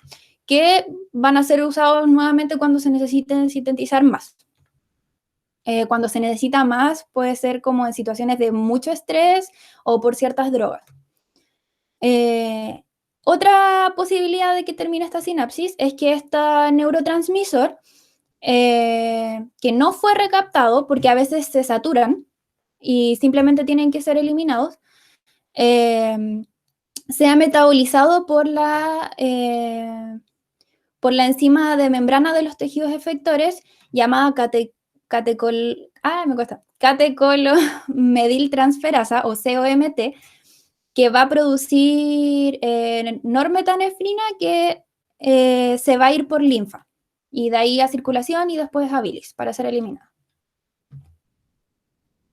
que van a ser usados nuevamente cuando se necesiten sintetizar más. Cuando se necesita más puede ser como en situaciones de mucho estrés o por ciertas drogas. Otra posibilidad de que termine esta sinapsis es que este neurotransmisor, que no fue recaptado porque a veces se saturan y simplemente tienen que ser eliminados, sea metabolizado por la enzima de membrana de los tejidos efectores llamada catecolomediltransferasa o COMT, que va a producir normetanefrina que se va a ir por linfa y de ahí a circulación y después a bilis para ser eliminada.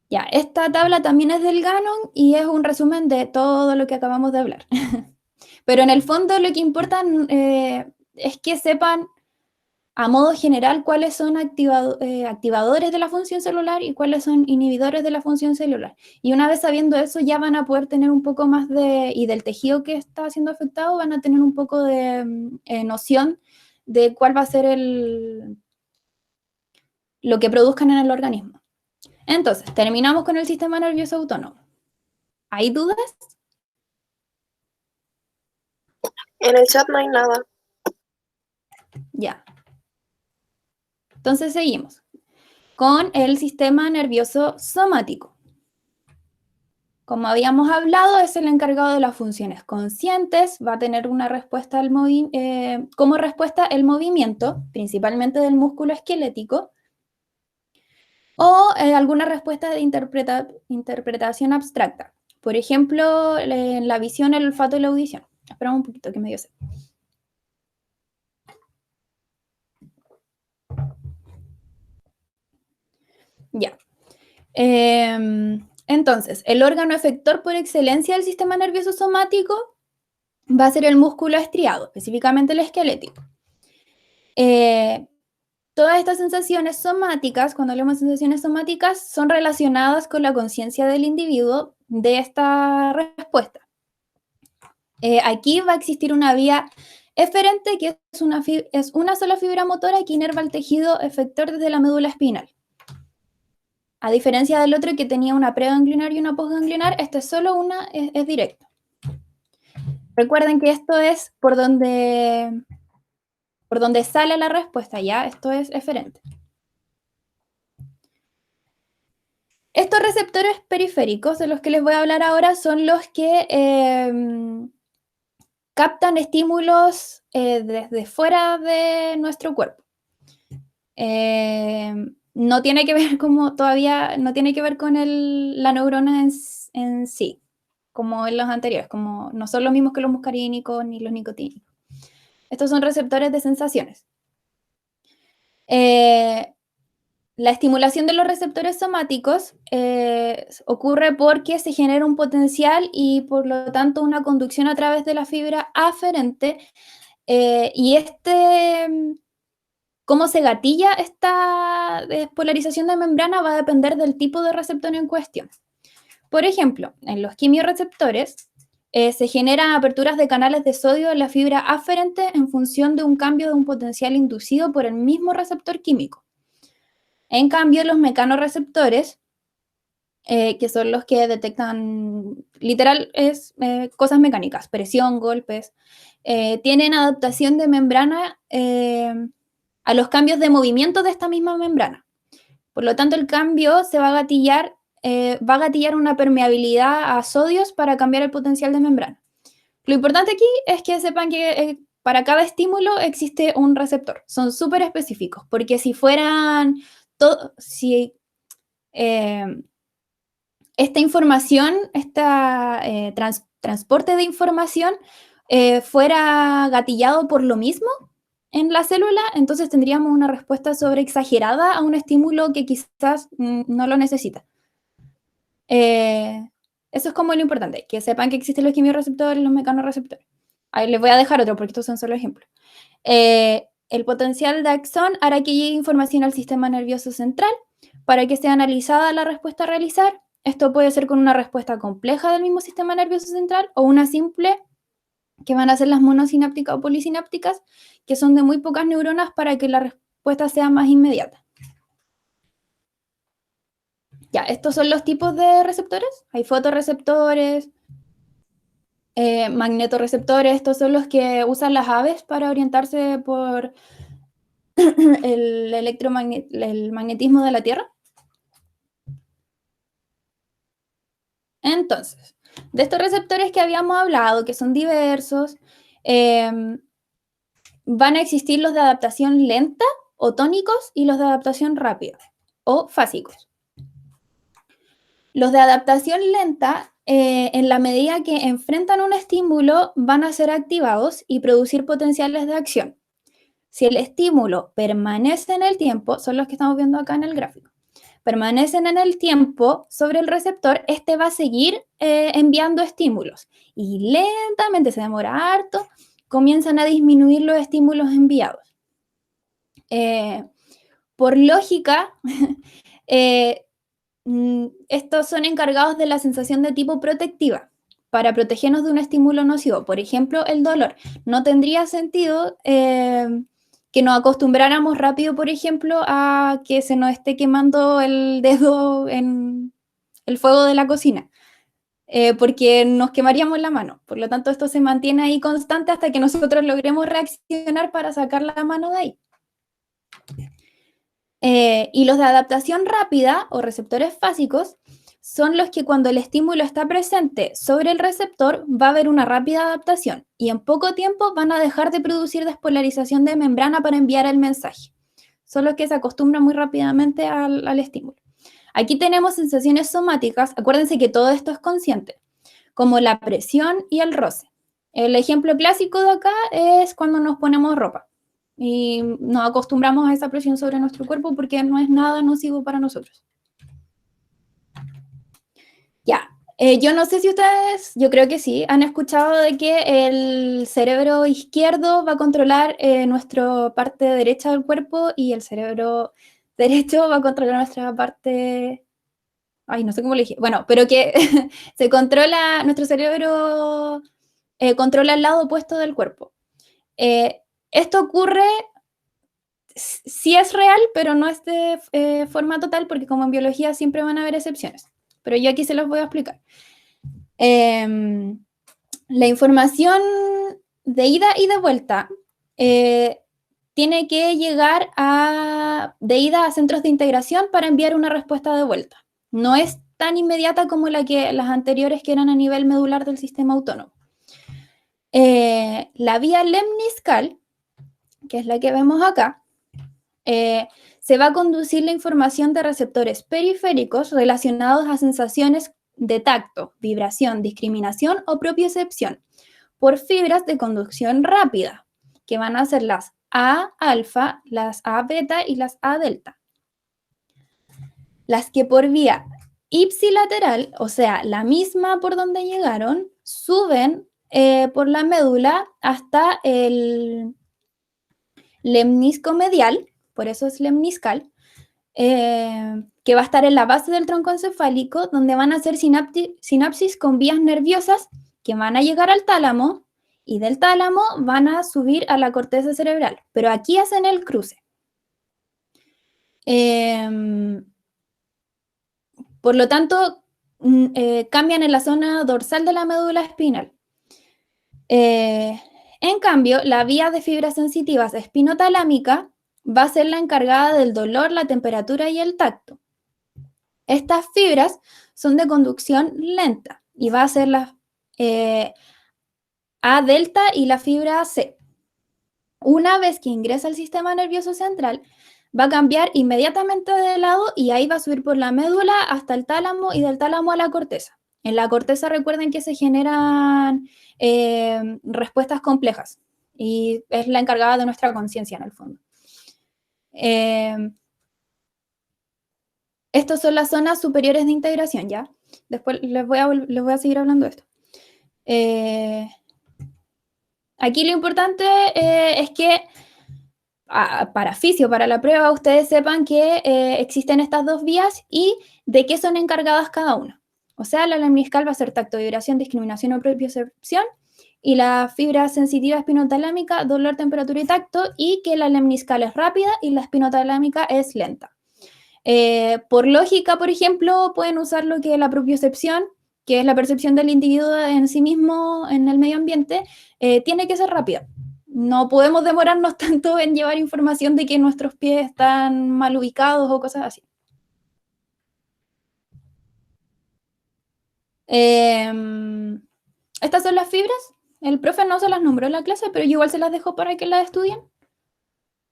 Ya, esta tabla también es del Gannon y es un resumen de todo lo que acabamos de hablar. Pero en el fondo lo que importa es que sepan a modo general cuáles son activadores de la función celular y cuáles son inhibidores de la función celular. Y una vez sabiendo eso ya van a poder tener un poco más y del tejido que está siendo afectado van a tener un poco de noción de cuál va a ser lo que produzcan en el organismo. Entonces, terminamos con el sistema nervioso autónomo. ¿Hay dudas? En el chat no hay nada. Ya. Entonces seguimos con el sistema nervioso somático. Como habíamos hablado, es el encargado de las funciones conscientes, va a tener una respuesta como respuesta el movimiento, principalmente del músculo esquelético, o alguna respuesta de interpretación abstracta. Por ejemplo, la visión, el olfato y la audición. Esperamos un poquito que me dio sed. Ya. Entonces, el órgano efector por excelencia del sistema nervioso somático va a ser el músculo estriado, específicamente el esquelético. Todas estas sensaciones somáticas, cuando hablamos de sensaciones somáticas, son relacionadas con la conciencia del individuo de esta respuesta. Aquí va a existir una vía eferente, que es una sola fibra motora que inerva el tejido efector desde la médula espinal. A diferencia del otro que tenía una preganglionar y una postganglionar, esta es solo una, es directa. Recuerden que esto es por donde sale la respuesta, ¿ya? Esto es eferente. Estos receptores periféricos de los que les voy a hablar ahora son los que captan estímulos desde fuera de nuestro cuerpo. No tiene que ver no tiene que ver con la neurona en sí, como en los anteriores, como no son los mismos que los muscarínicos ni los nicotínicos. Estos son receptores de sensaciones. La estimulación de los receptores somáticos ocurre porque se genera un potencial y por lo tanto una conducción a través de la fibra aferente y cómo se gatilla esta despolarización de membrana va a depender del tipo de receptor en cuestión. Por ejemplo, en los quimiorreceptores se generan aperturas de canales de sodio en la fibra aferente en función de un cambio de un potencial inducido por el mismo receptor químico. En cambio, los mecanorreceptores, que son los que detectan, literal, cosas mecánicas, presión, golpes, tienen adaptación de membrana a los cambios de movimiento de esta misma membrana. Por lo tanto, el cambio va a gatillar una permeabilidad a sodios para cambiar el potencial de membrana. Lo importante aquí es que sepan que para cada estímulo existe un receptor. Son súper específicos, porque si fueran esta información, transporte de información fuera gatillado por lo mismo en la célula, entonces tendríamos una respuesta sobreexagerada a un estímulo que quizás no lo necesita. Eso es como lo importante, que sepan que existen los quimiorreceptores y los mecanorreceptores. Ahí les voy a dejar otro porque estos son solo ejemplos. el potencial de axón hará que llegue información al sistema nervioso central para que sea analizada la respuesta a realizar. Esto puede ser con una respuesta compleja del mismo sistema nervioso central o una simple, que van a ser las monosinápticas o polisinápticas, que son de muy pocas neuronas para que la respuesta sea más inmediata. Ya, estos son los tipos de receptores. Hay fotorreceptores, magnetorreceptores, estos son los que usan las aves para orientarse por el magnetismo de la Tierra. Entonces, de estos receptores que habíamos hablado, que son diversos, van a existir los de adaptación lenta o tónicos y los de adaptación rápida o fásicos. Los de adaptación lenta, en la medida que enfrentan un estímulo, van a ser activados y producir potenciales de acción. Si el estímulo permanece en el tiempo, son los que estamos viendo acá en el gráfico, permanecen en el tiempo sobre el receptor, este va a seguir enviando estímulos y lentamente, se demora harto, comienzan a disminuir los estímulos enviados. Por lógica, estos son encargados de la sensación de tipo protectiva para protegernos de un estímulo nocivo. Por ejemplo, el dolor. No tendría sentido que nos acostumbráramos rápido, por ejemplo, a que se nos esté quemando el dedo en el fuego de la cocina, porque nos quemaríamos la mano. Por lo tanto, esto se mantiene ahí constante hasta que nosotros logremos reaccionar para sacar la mano de ahí. Y los de adaptación rápida o receptores fásicos son los que cuando el estímulo está presente sobre el receptor va a haber una rápida adaptación y en poco tiempo van a dejar de producir despolarización de membrana para enviar el mensaje. Son los que se acostumbran muy rápidamente al estímulo. Aquí tenemos sensaciones somáticas, acuérdense que todo esto es consciente, como la presión y el roce. El ejemplo clásico de acá es cuando nos ponemos ropa y nos acostumbramos a esa presión sobre nuestro cuerpo porque no es nada nocivo para nosotros. Ya, yo no sé si ustedes, yo creo que sí, han escuchado de que el cerebro izquierdo va a controlar nuestra parte derecha del cuerpo y el cerebro derecho va a controlar nuestra parte, ay, no sé cómo le dije, bueno, pero que se controla, nuestro cerebro controla el lado opuesto del cuerpo. Esto ocurre, sí es real, pero no es de forma total, porque como en biología siempre van a haber excepciones. Pero yo aquí se los voy a explicar. La información de ida y de vuelta tiene que llegar de ida a centros de integración para enviar una respuesta de vuelta. No es tan inmediata como las anteriores que eran a nivel medular del sistema autónomo. La vía lemniscal, que es la que vemos acá, se va a conducir la información de receptores periféricos relacionados a sensaciones de tacto, vibración, discriminación o propiocepción por fibras de conducción rápida, que van a ser las A-alfa, las A-beta y las A-delta. Las que por vía ipsilateral, o sea, la misma por donde llegaron, suben por la médula hasta el lemnisco medial, por eso es lemniscal, que va a estar en la base del tronco encefálico, donde van a hacer sinapsis con vías nerviosas que van a llegar al tálamo y del tálamo van a subir a la corteza cerebral. Pero aquí hacen el cruce. Por lo tanto, cambian en la zona dorsal de la médula espinal. En cambio, la vía de fibras sensitivas espinotalámica va a ser la encargada del dolor, la temperatura y el tacto. Estas fibras son de conducción lenta y va a ser la A delta y la fibra C. Una vez que ingresa al sistema nervioso central, va a cambiar inmediatamente de lado y ahí va a subir por la médula hasta el tálamo y del tálamo a la corteza. En la corteza recuerden que se generan respuestas complejas y es la encargada de nuestra conciencia en el fondo. Estas son las zonas superiores de integración, ¿ya? Después les voy a seguir hablando de esto. Aquí lo importante es que para fisio, para la prueba, ustedes sepan que existen estas dos vías y de qué son encargadas cada una. O sea, la lemniscal va a ser tacto, vibración, discriminación o propiocepción, y la fibra sensitiva espinotalámica, dolor, temperatura y tacto, y que la lemniscal es rápida y la espinotalámica es lenta. Por lógica, por ejemplo, pueden usar lo que es la propiocepción, que es la percepción del individuo en sí mismo en el medio ambiente, tiene que ser rápida. No podemos demorarnos tanto en llevar información de que nuestros pies están mal ubicados o cosas así. Estas son las fibras. El profe no se las nombró en la clase, pero yo igual se las dejo para que las estudien.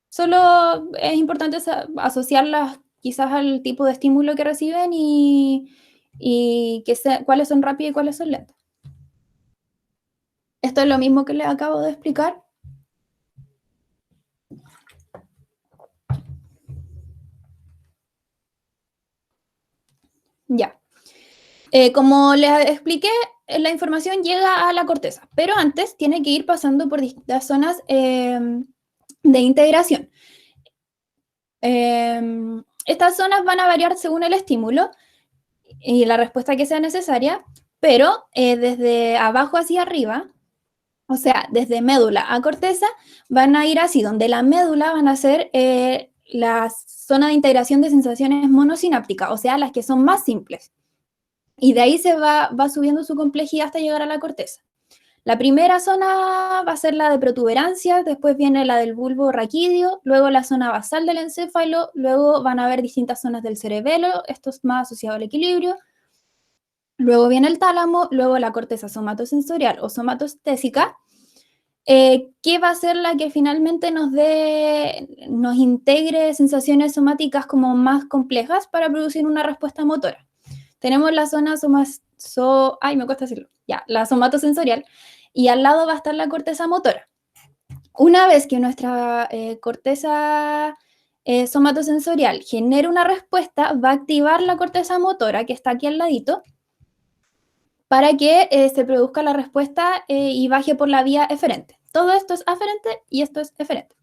Solo es importante asociarlas quizás al tipo de estímulo que reciben y cuáles son rápidas y cuáles son lentas. Esto es lo mismo que les acabo de explicar. Ya. Como les expliqué, la información llega a la corteza, pero antes tiene que ir pasando por distintas zonas de integración. Estas zonas van a variar según el estímulo y la respuesta que sea necesaria, pero desde abajo hacia arriba, o sea, desde médula a corteza, van a ir así, donde la médula van a ser las zonas de integración de sensaciones monosinápticas, o sea, las que son más simples. Y de ahí se va subiendo su complejidad hasta llegar a la corteza. La primera zona va a ser la de protuberancia, después viene la del bulbo raquídeo, luego la zona basal del encéfalo, luego van a haber distintas zonas del cerebelo, esto es más asociado al equilibrio, luego viene el tálamo, luego la corteza somatosensorial o somatostésica, que va a ser la que finalmente nos integre sensaciones somáticas como más complejas para producir una respuesta motora. Tenemos la zona la somatosensorial, y al lado va a estar la corteza motora. Una vez que nuestra corteza somatosensorial genera una respuesta, va a activar la corteza motora, que está aquí al ladito, para que se produzca la respuesta y baje por la vía eferente. Todo esto es aferente y esto es eferente.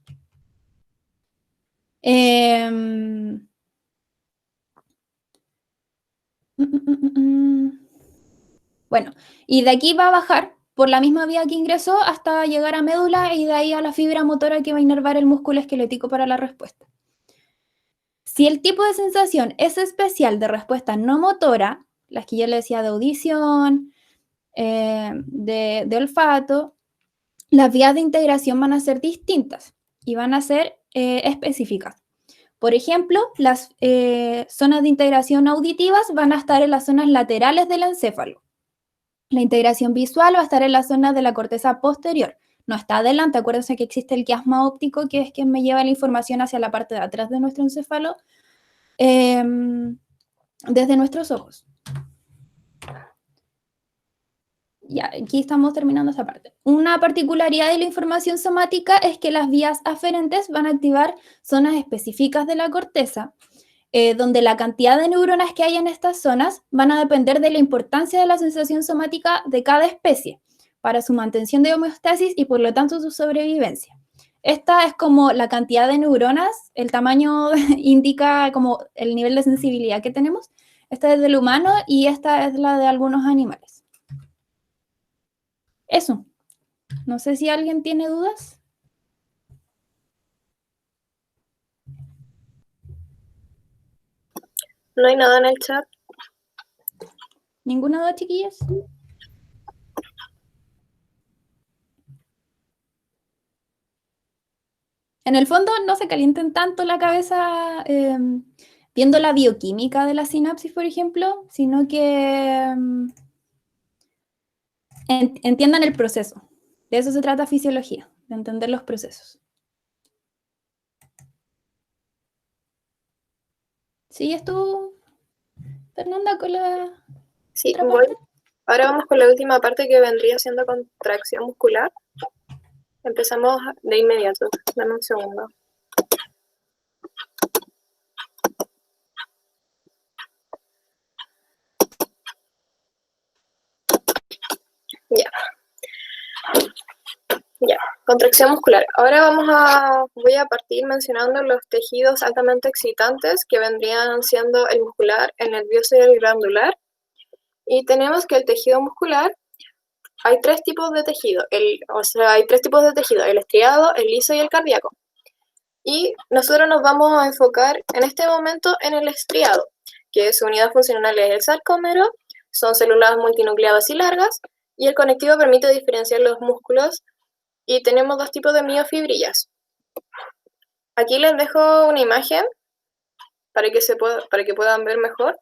Bueno, y de aquí va a bajar por la misma vía que ingresó hasta llegar a médula y de ahí a la fibra motora que va a inervar el músculo esquelético para la respuesta. Si el tipo de sensación es especial de respuesta no motora, las que yo le decía de audición, de olfato, las vías de integración van a ser distintas y van a ser específicas. Por ejemplo, las zonas de integración auditivas van a estar en las zonas laterales del encéfalo. La integración visual va a estar en la zona de la corteza posterior. No está adelante, acuérdense que existe el quiasma óptico, que es quien me lleva la información hacia la parte de atrás de nuestro encéfalo, desde nuestros ojos. Ya, aquí estamos terminando esa parte. Una particularidad de la información somática es que las vías aferentes van a activar zonas específicas de la corteza, donde la cantidad de neuronas que hay en estas zonas van a depender de la importancia de la sensación somática de cada especie para su mantención de homeostasis y por lo tanto su sobrevivencia. Esta es como la cantidad de neuronas, el tamaño indica como el nivel de sensibilidad que tenemos. Esta es del humano y esta es la de algunos animales. Eso. No sé si alguien tiene dudas. No hay nada en el chat. ¿Ninguna duda, chiquillos? En el fondo no se calienten tanto la cabeza viendo la bioquímica de la sinapsis, por ejemplo, sino que entiendan el proceso. De eso se trata fisiología, de entender los procesos. ¿Sigues tú, Fernanda, con la Sí, otra voy. parte? Ahora vamos con la última parte que vendría siendo contracción muscular. Empezamos de inmediato. Dame un segundo. Ya. Ya, contracción muscular. Ahora voy a partir mencionando los tejidos altamente excitantes que vendrían siendo el muscular, el nervioso y el glandular. Y tenemos que el tejido muscular, hay tres tipos de tejido, el estriado, el liso y el cardíaco. Y nosotros nos vamos a enfocar en este momento en el estriado, que su unidad funcional es el sarcómero, son células multinucleadas y largas, y el conectivo permite diferenciar los músculos, y tenemos dos tipos de miofibrillas. Aquí les dejo una imagen para que puedan ver mejor.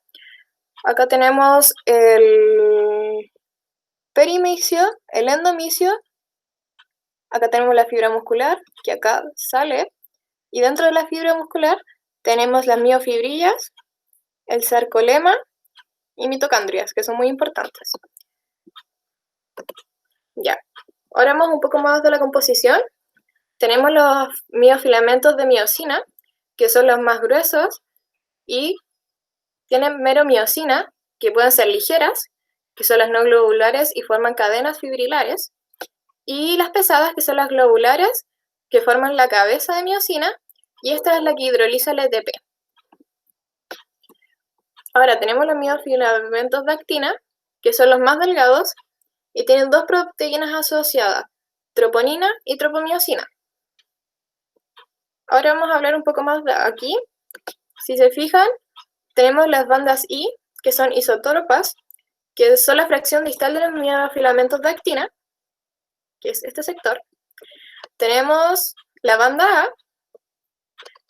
Acá tenemos el perimicio, el endomicio, acá tenemos la fibra muscular, que acá sale, y dentro de la fibra muscular tenemos las miofibrillas, el sarcolema y mitocondrias, que son muy importantes. Ya, ahora vamos un poco más de la composición. Tenemos los miofilamentos de miosina, que son los más gruesos, y tienen meromiosina, que pueden ser ligeras, que son las no globulares y forman cadenas fibrilares, y las pesadas, que son las globulares, que forman la cabeza de miosina, y esta es la que hidroliza el ATP. Ahora tenemos los miofilamentos de actina, que son los más delgados, y tienen dos proteínas asociadas, troponina y tropomiosina. Ahora vamos a hablar un poco más de aquí. Si se fijan, tenemos las bandas I, que son isotóropas, que son la fracción distal de los miofilamentos de actina, que es este sector. Tenemos la banda A,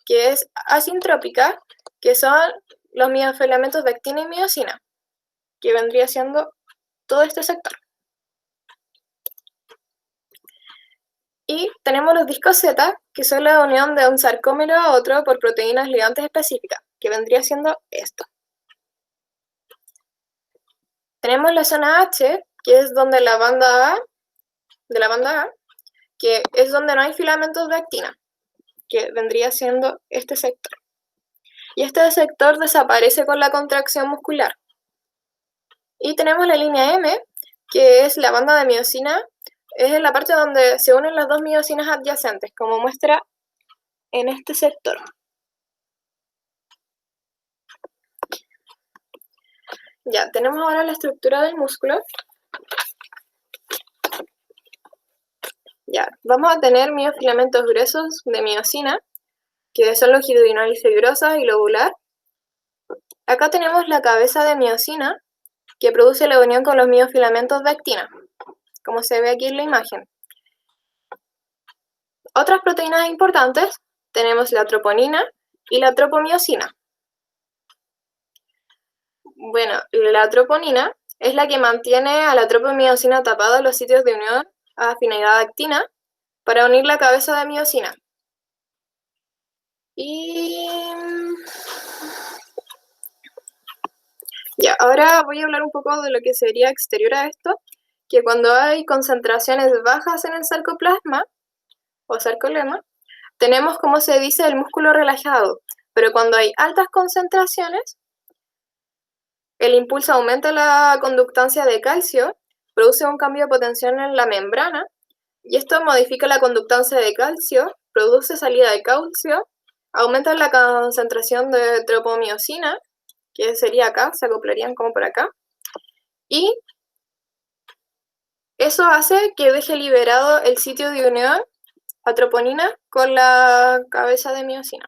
que es asintrópica, que son los miofilamentos de actina y miosina, que vendría siendo todo este sector. Y tenemos los discos Z, que son la unión de un sarcómero a otro por proteínas ligantes específicas, que vendría siendo esto. Tenemos la zona H, que es donde la banda A, que es donde no hay filamentos de actina, que vendría siendo este sector. Y este sector desaparece con la contracción muscular. Y tenemos la línea M, que es la banda de miosina, es en la parte donde se unen las dos miosinas adyacentes, como muestra en este sector. Ya, tenemos ahora la estructura del músculo. Ya, vamos a tener miofilamentos gruesos de miosina, que son longitudinal y fibrosa y lobular. Acá tenemos la cabeza de miosina, que produce la unión con los miofilamentos de actina, como se ve aquí en la imagen. Otras proteínas importantes tenemos la troponina y la tropomiosina. Bueno, la troponina es la que mantiene a la tropomiosina tapada en los sitios de unión a afinidad actina para unir la cabeza de miosina. Y ya, ahora voy a hablar un poco de lo que sería exterior a esto, que cuando hay concentraciones bajas en el sarcoplasma o sarcolema, tenemos, como se dice, el músculo relajado, pero cuando hay altas concentraciones, el impulso aumenta la conductancia de calcio, produce un cambio de potencial en la membrana, y esto modifica la conductancia de calcio, produce salida de calcio, aumenta la concentración de tropomiosina, que sería acá, se acoplarían como por acá, y eso hace que deje liberado el sitio de unión a troponina con la cabeza de miosina.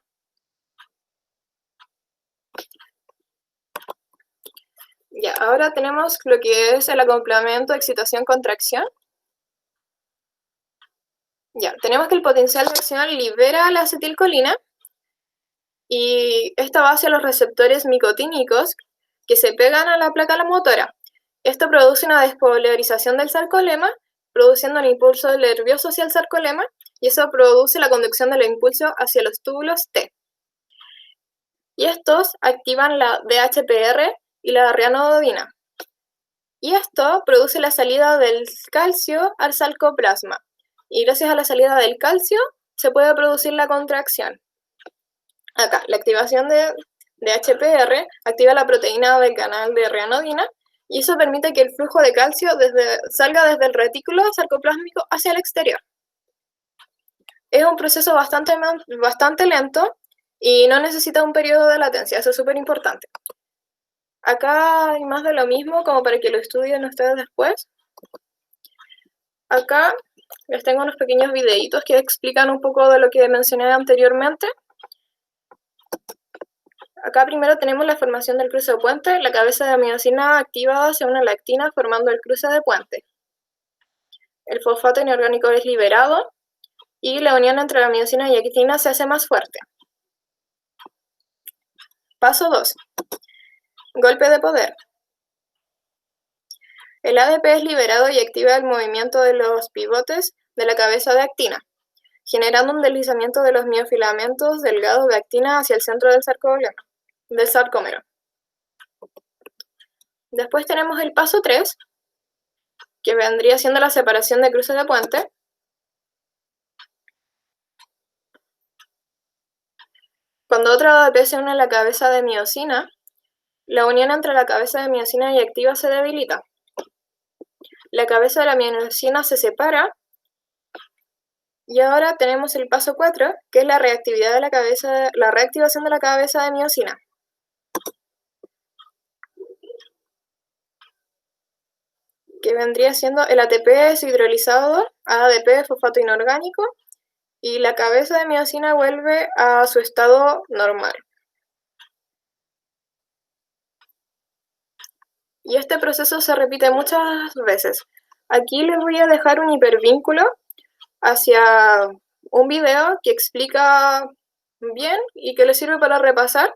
Ya, ahora tenemos lo que es el acoplamiento excitación-contracción. Ya, tenemos que el potencial de acción libera la acetilcolina y esta va hacia los receptores micotínicos que se pegan a la placa motora. Esto produce una despolarización del sarcolema, produciendo un impulso nervioso hacia el sarcolema, y eso produce la conducción del impulso hacia los túbulos T. Y estos activan la DHPR y la rianodina. Y esto produce la salida del calcio al sarcoplasma. Y gracias a la salida del calcio se puede producir la contracción. Acá, la activación de DHPR activa la proteína del canal de rianodina y eso permite que el flujo de calcio salga desde el retículo sarcoplásmico hacia el exterior. Es un proceso bastante lento y no necesita un periodo de latencia, eso es súper importante. Acá hay más de lo mismo, como para que lo estudien ustedes después. Acá les tengo unos pequeños videitos que explican un poco de lo que mencioné anteriormente. Acá primero tenemos la formación del cruce de puente. La cabeza de miosina activada se une a la actina formando el cruce de puente. El fosfato inorgánico es liberado y la unión entre la miosina y actina se hace más fuerte. Paso 2. Golpe de poder. El ADP es liberado y activa el movimiento de los pivotes de la cabeza de actina, generando un deslizamiento de los miofilamentos delgados de actina hacia el centro del sarcómero. Después tenemos el paso 3, que vendría siendo la separación de cruces de puente. Cuando otro ADP se une a la cabeza de miosina, la unión entre la cabeza de miosina y activa se debilita. La cabeza de la miosina se separa y ahora tenemos el paso 4, que es la reactivación de la cabeza de miosina. Que vendría siendo el ATP deshidrolizado a ADP fosfato inorgánico y la cabeza de miosina vuelve a su estado normal. Y este proceso se repite muchas veces. Aquí les voy a dejar un hipervínculo hacia un video que explica bien y que les sirve para repasar.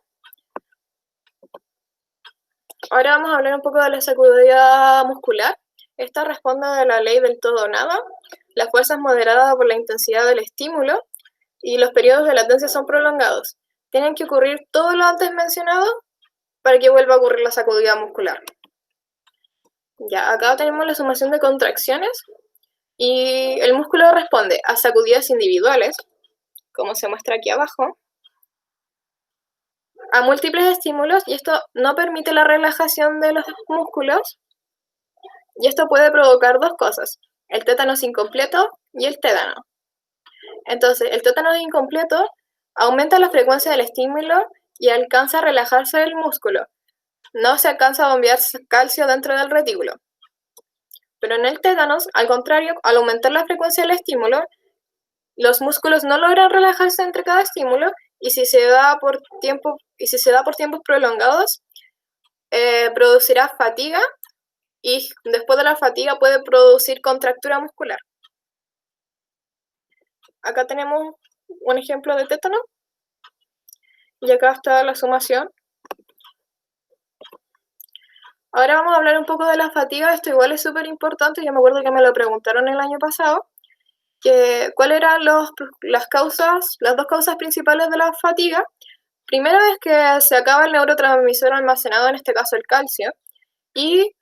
Ahora vamos a hablar un poco de la sacudida muscular. Esta responde a la ley del todo o nada. La fuerza es moderada por la intensidad del estímulo y los periodos de latencia son prolongados. Tienen que ocurrir todo lo antes mencionado para que vuelva a ocurrir la sacudida muscular. Ya, acá tenemos la sumación de contracciones y el músculo responde a sacudidas individuales, como se muestra aquí abajo, a múltiples estímulos, y esto no permite la relajación de los músculos, y esto puede provocar dos cosas: el tétanos incompleto y el tétano. Entonces, el tétanos incompleto aumenta la frecuencia del estímulo y alcanza a relajarse el músculo. No se alcanza a bombear calcio dentro del retículo. Pero en el tétanos, al contrario, al aumentar la frecuencia del estímulo, los músculos no logran relajarse entre cada estímulo, y si se da por tiempos prolongados, producirá fatiga, y después de la fatiga puede producir contractura muscular. Acá tenemos un ejemplo de tétano, y acá está la sumación. Ahora vamos a hablar un poco de la fatiga. Esto igual es súper importante. Yo me acuerdo que me lo preguntaron el año pasado, cuáles eran las dos causas principales de la fatiga. Primero es que se acaba el neurotransmisor almacenado, en este caso el calcio, y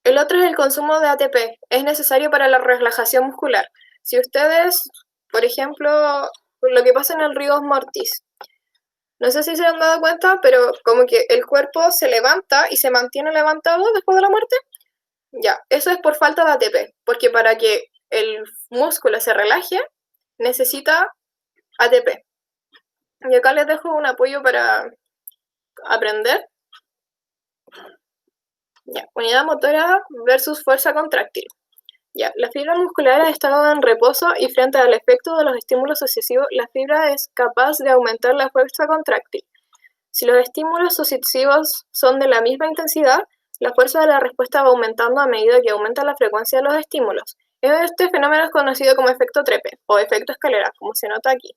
el otro es el consumo de ATP. Es necesario para la relajación muscular. Si ustedes, por ejemplo, lo que pasa en el rigor mortis, no sé si se han dado cuenta, pero como que el cuerpo se levanta y se mantiene levantado después de la muerte. Ya, eso es por falta de ATP, porque para que el músculo se relaje, necesita ATP. Y acá les dejo un apoyo para aprender. Ya, unidad motora versus fuerza contráctil. Ya, la fibra muscular ha estado en reposo y frente al efecto de los estímulos sucesivos, la fibra es capaz de aumentar la fuerza contráctil. Si los estímulos sucesivos son de la misma intensidad, la fuerza de la respuesta va aumentando a medida que aumenta la frecuencia de los estímulos. Este fenómeno es conocido como efecto Trepe o efecto escalera, como se nota aquí.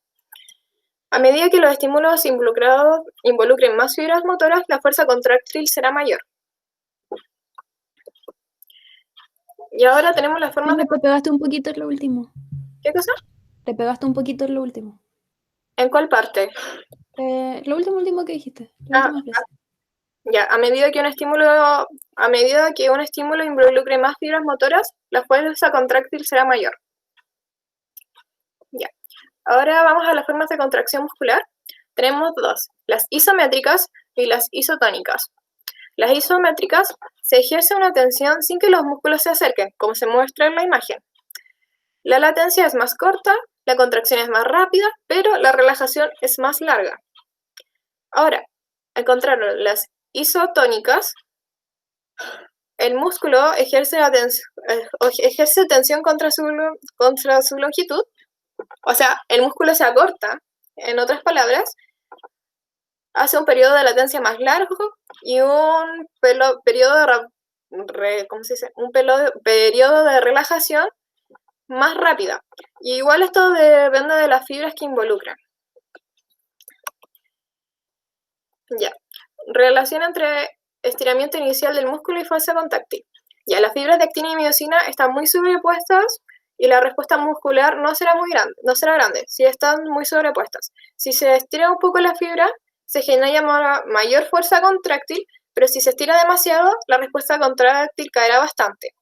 A medida que los estímulos involucren más fibras motoras, la fuerza contráctil será mayor. Y ahora tenemos las formas de... Te pegaste un poquito en lo último. ¿Qué cosa? Te pegaste un poquito en lo último. ¿En cuál parte? Lo último que dijiste. La última frase. Ya, a medida que un estímulo involucre más fibras motoras, la fuerza contráctil será mayor. Ya. Ahora vamos a las formas de contracción muscular. Tenemos dos: las isométricas y las isotónicas. Las isométricas se ejerce una tensión sin que los músculos se acerquen, como se muestra en la imagen. La latencia es más corta la contracción es más rápida, pero la relajación es más larga. Ahora, al contrario, las isotónicas, el músculo ejerce tensión contra su longitud, o sea, el músculo se acorta, en otras palabras, hace un periodo de latencia más largo y un periodo de relajación más rápida. Y igual esto depende de las fibras que involucran. Ya. Relación entre estiramiento inicial del músculo y fuerza contráctil. Ya, las fibras de actina y miosina están muy sobrepuestas y la respuesta muscular no será grande si están muy sobrepuestas. Si se estira un poco la fibra, se genera mayor fuerza contráctil, pero si se estira demasiado, la respuesta contráctil caerá bastante.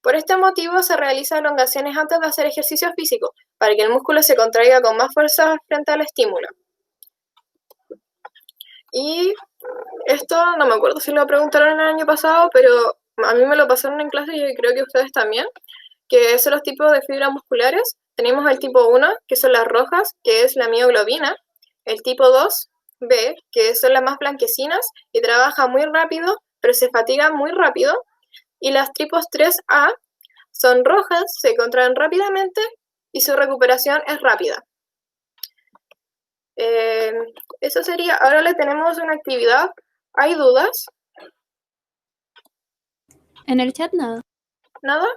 Por este motivo se realizan elongaciones antes de hacer ejercicio físico, para que el músculo se contraiga con más fuerza frente al estímulo. Y esto no me acuerdo si lo preguntaron el año pasado, pero a mí me lo pasaron en clase y creo que ustedes también, que son los tipos de fibras musculares. Tenemos el tipo 1, que son las rojas, que es la mioglobina, el tipo 2B, que son las más blanquecinas y trabajan muy rápido, pero se fatigan muy rápido, y las tipos 3A son rojas, se contraen rápidamente y su recuperación es rápida. Eso sería. Ahora le tenemos una actividad. ¿Hay dudas? En el chat nada. ¿Nada?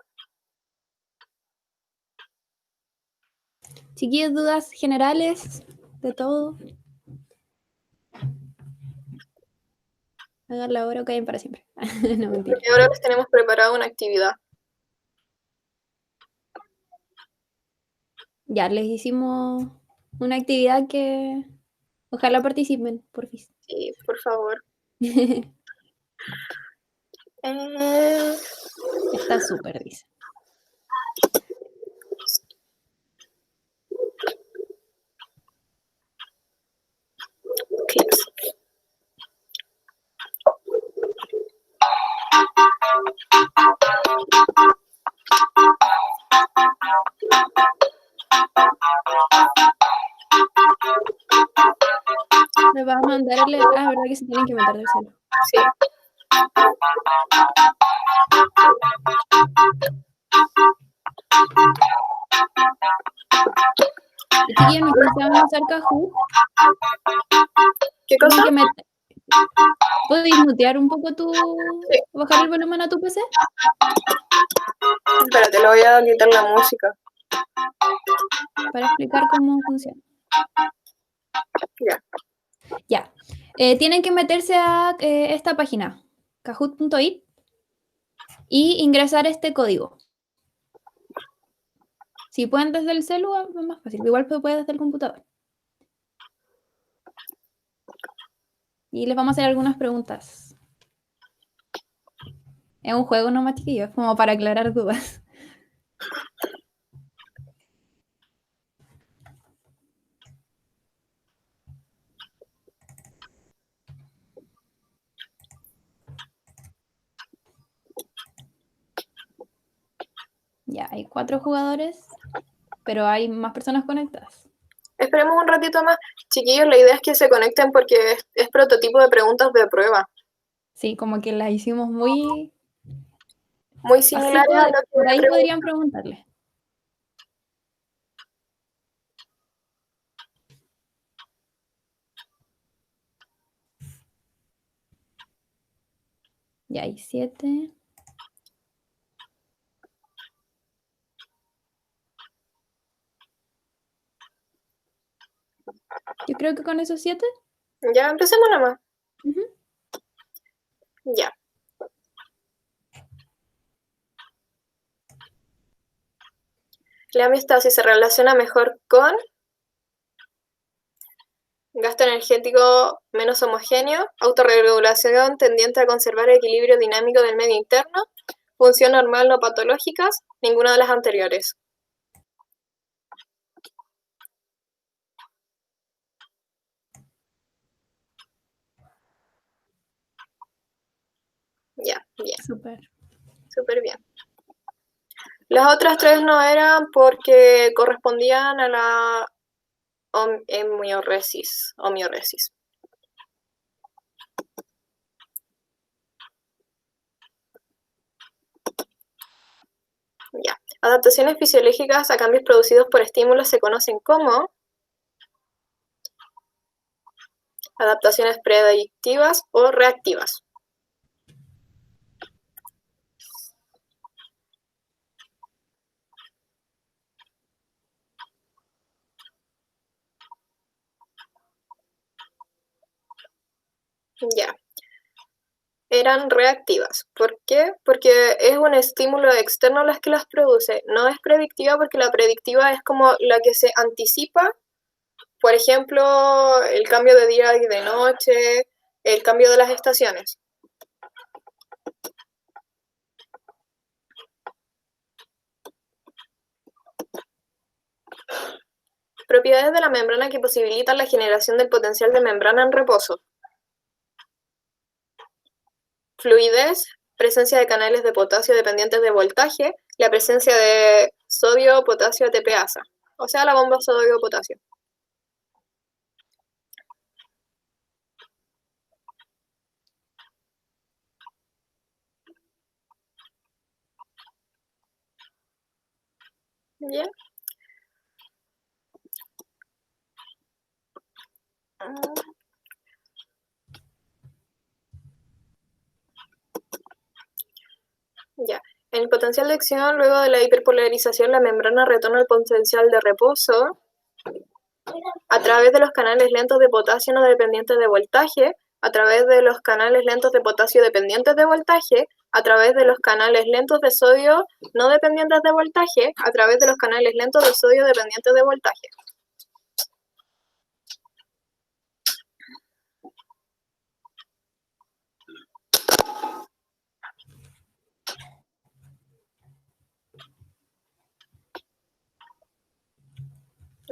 Chiquillos, dudas generales de todo. Hagan la hora o caen para siempre. No, mentira. Porque ahora les tenemos preparada una actividad. Ya, les hicimos una actividad que ojalá participen, porfis. Sí, por favor. Eh, Está súper, dice. clase. Me va a mandarle. Ah, verdad que se tienen que meter del celo. Sí. Chiquillos, nos necesitamos usar Kahoot. ¿Qué cosa? ¿Podéis mutear un poco Sí. bajar el volumen a tu PC? Espérate, le voy a quitar la música. Para explicar cómo funciona. Ya. Ya. Tienen que meterse a esta página, kahoot.it, y ingresar este código. Si pueden desde el celular, es más fácil. Igual se puede desde el computador. Y les vamos a hacer algunas preguntas. Es un juego nomás, chiquillos, como para aclarar dudas. Ya, hay 4 jugadores, pero hay más personas conectadas. Esperemos un ratito más. Chiquillos, la idea es que se conecten porque es prototipo de preguntas de prueba. Sí, como que las hicimos muy... Muy Así similares a lo que por ahí preguntan. podrían preguntarle. Ya hay 7. Yo creo que con esos 7. Ya, empecemos nomás. Uh-huh. Ya. La homeostasis se relaciona mejor con gasto energético menos homogéneo, autorregulación tendiente a conservar el equilibrio dinámico del medio interno, función normal no patológicas, ninguna de las anteriores. Ya, bien. Súper. Súper bien. Las otras 3 no eran porque correspondían a la homeoresis. Ya. Adaptaciones fisiológicas a cambios producidos por estímulos se conocen como adaptaciones predictivas o reactivas. Ya. Eran reactivas. ¿Por qué? Porque es un estímulo externo las que las produce. No es predictiva porque la predictiva es como la que se anticipa. Por ejemplo, el cambio de día y de noche, el cambio de las estaciones. Propiedades de la membrana que posibilitan la generación del potencial de membrana en reposo. Fluidez, presencia de canales de potasio dependientes de voltaje, la presencia de sodio, potasio, ATPasa, o sea, la bomba sodio-potasio. Bien. Ya. En el potencial de acción, luego de la hiperpolarización, la membrana retorna al potencial de reposo a través de los canales lentos de potasio no dependientes de voltaje, a través de los canales lentos de potasio dependientes de voltaje, a través de los canales lentos de sodio no dependientes de voltaje, a través de los canales lentos de sodio dependientes de voltaje.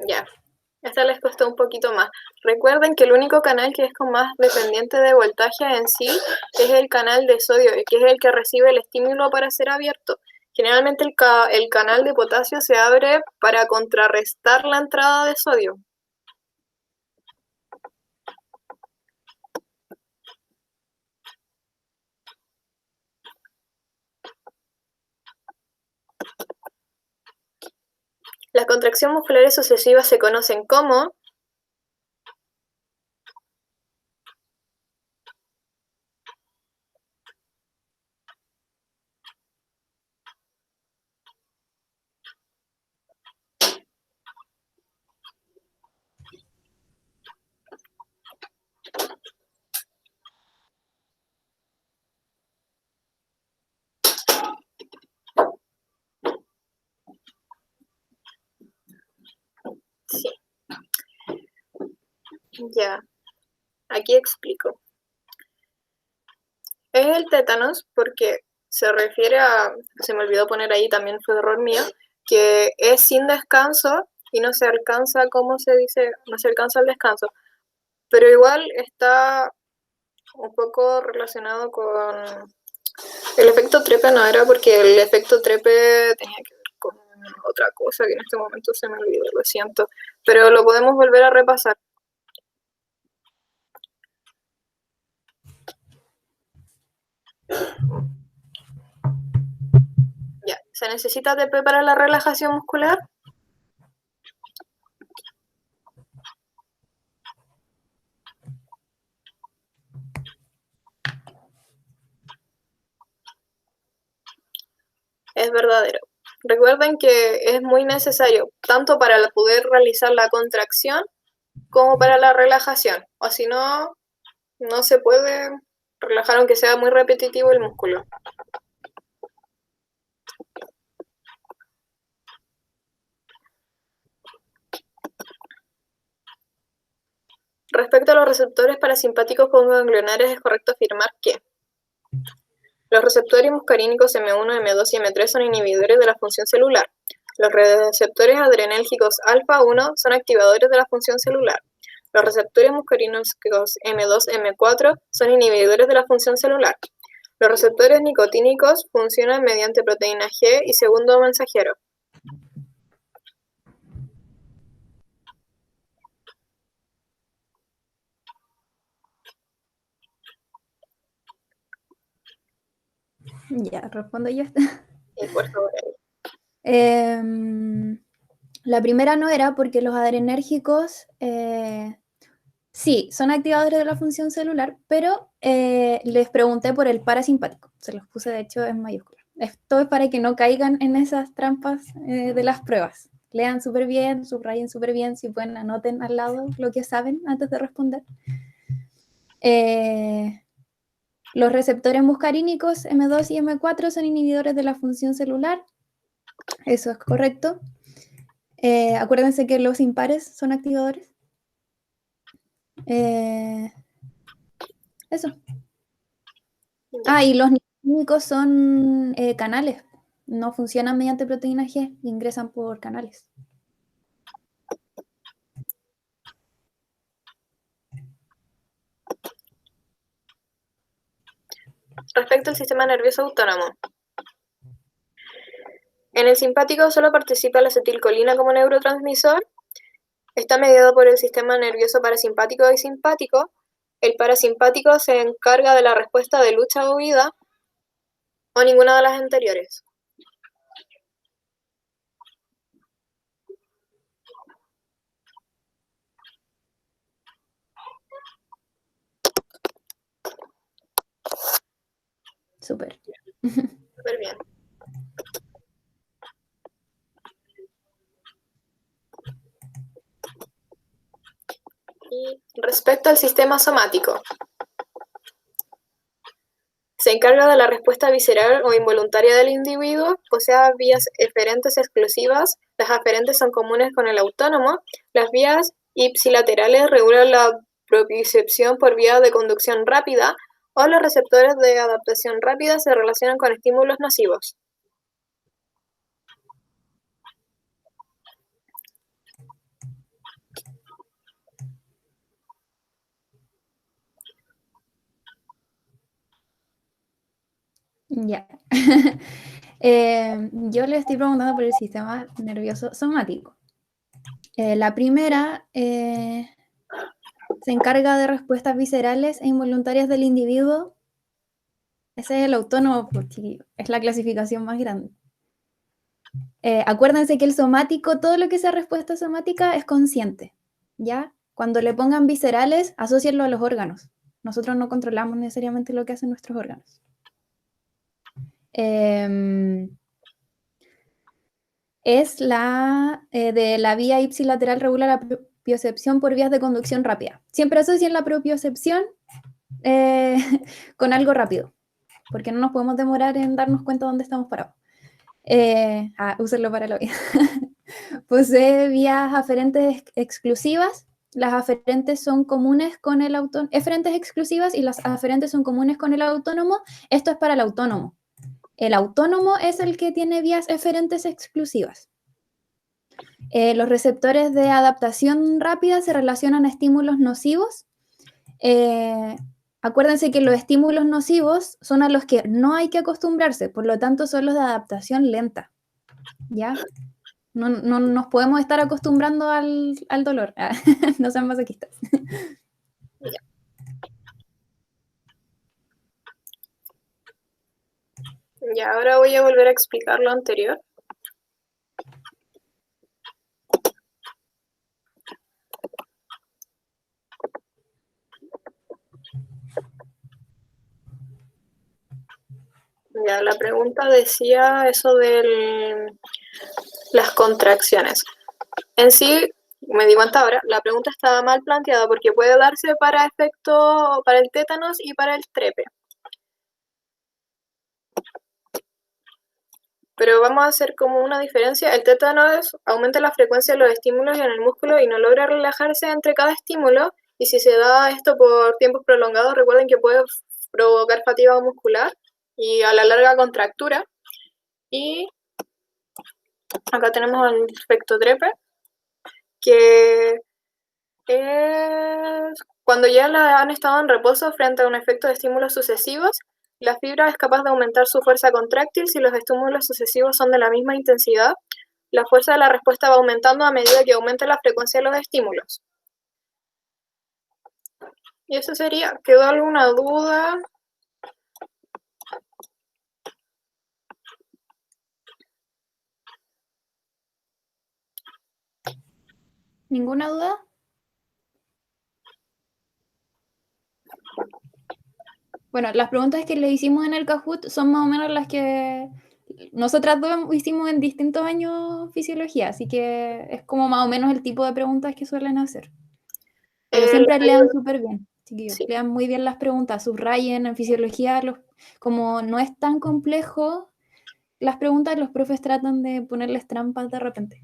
Ya, esta les costó un poquito más. Recuerden que el único canal que es con más dependiente de voltaje en sí es el canal de sodio, que es el que recibe el estímulo para ser abierto. Generalmente el canal de potasio se abre para contrarrestar la entrada de sodio. Las contracciones musculares sucesivas se conocen como sí. Ya, aquí explico. Es el tétanos porque se refiere a, se me olvidó poner ahí, también fue error mío, que es sin descanso y no se alcanza, ¿cómo se dice? No se alcanza el descanso. Pero igual está un poco relacionado con el efecto Trepe, no era porque el efecto Trepe tenía que ver con otra cosa que en este momento se me olvidó, lo siento, pero lo podemos volver a repasar. Ya, ¿se necesita TP para la relajación muscular? Es verdadero. Recuerden que es muy necesario tanto para poder realizar la contracción como para la relajación, o si no, no se puede relajar aunque sea muy repetitivo el músculo. Respecto a los receptores parasimpáticos ganglionares, es correcto afirmar que los receptores muscarínicos M1, M2 y M3 son inhibidores de la función celular. Los receptores adrenérgicos alfa-1 son activadores de la función celular. Los receptores muscarínicos M2, M4 son inhibidores de la función celular. Los receptores nicotínicos funcionan mediante proteína G y segundo mensajero. Ya, respondo yo. Y por favor, La primera no era porque los adrenérgicos sí, son activadores de la función celular, pero les pregunté por el parasimpático. Se los puse de hecho en mayúscula. Esto es para que no caigan en esas trampas de las pruebas. Lean súper bien, subrayen súper bien, si pueden anoten al lado lo que saben antes de responder. Los receptores muscarínicos M2 y M4 son inhibidores de la función celular. Eso es correcto. Acuérdense que los impares son activadores. Eso. Y los nicotínicos son canales. No funcionan mediante proteína G, ingresan por canales. respecto al sistema nervioso autónomo. En el simpático solo participa la acetilcolina como neurotransmisor. Está mediado por el sistema nervioso parasimpático y simpático. El parasimpático se encarga de la respuesta de lucha o huida, o ninguna de las anteriores. Súper. Súper bien. Y respecto al sistema somático, se encarga de la respuesta visceral o involuntaria del individuo, posee vías eferentes exclusivas. Las aferentes son comunes con el autónomo. Las vías ipsilaterales regulan la propiocepción por vía de conducción rápida, o los receptores de adaptación rápida se relacionan con estímulos nocivos. Ya. Yo le estoy preguntando por el sistema nervioso somático. La primera se encarga de respuestas viscerales e involuntarias del individuo. Ese es el autónomo, porque es la clasificación más grande. Acuérdense que el somático, todo lo que sea respuesta somática es consciente, ¿ya? Cuando le pongan viscerales, asócienlo a los órganos. Nosotros no controlamos necesariamente lo que hacen nuestros órganos. Es la de la vía ipsilateral regula la propiocepción por vías de conducción rápida. Siempre asocian la propiocepción con algo rápido, porque no nos podemos demorar en darnos cuenta dónde estamos parados. Úsenlo para la vida. Posee vías aferentes exclusivas. Las aferentes son comunes con el autónomo. Eferentes exclusivas y las aferentes son comunes con el autónomo. Esto es para el autónomo. El autónomo es el que tiene vías eferentes exclusivas. Los receptores de adaptación rápida se relacionan a estímulos nocivos. Acuérdense que los estímulos nocivos son a los que no hay que acostumbrarse, por lo tanto son los de adaptación lenta. ¿Ya? No nos podemos estar acostumbrando al dolor. No sean masoquistas. Ya, ahora voy a volver a explicar lo anterior. Ya, la pregunta decía eso de las contracciones. En sí, me di cuenta ahora, la pregunta estaba mal planteada porque puede darse para efecto para el tétanos y para el trepe. Pero vamos a hacer como una diferencia. El tétanos aumenta la frecuencia de los estímulos en el músculo y no logra relajarse entre cada estímulo. Y si se da esto por tiempos prolongados, recuerden que puede provocar fatiga muscular y a la larga contractura. Y acá tenemos el efecto trepe, que es cuando ya han estado en reposo frente a un efecto de estímulos sucesivos, La fibra es capaz de aumentar su fuerza contráctil si los estímulos sucesivos son de la misma intensidad. La fuerza de la respuesta va aumentando a medida que aumenta la frecuencia de los estímulos. Y eso sería. ¿Quedó alguna duda? ¿Ninguna duda? Bueno, las preguntas que le hicimos en el Kahoot son más o menos las que nosotras dos hicimos en distintos años fisiología, así que es como más o menos el tipo de preguntas que suelen hacer. Pero siempre lean súper bien, chiquillos. Sí. Lean muy bien las preguntas, subrayen en fisiología, como no es tan complejo las preguntas, los profes tratan de ponerles trampas de repente.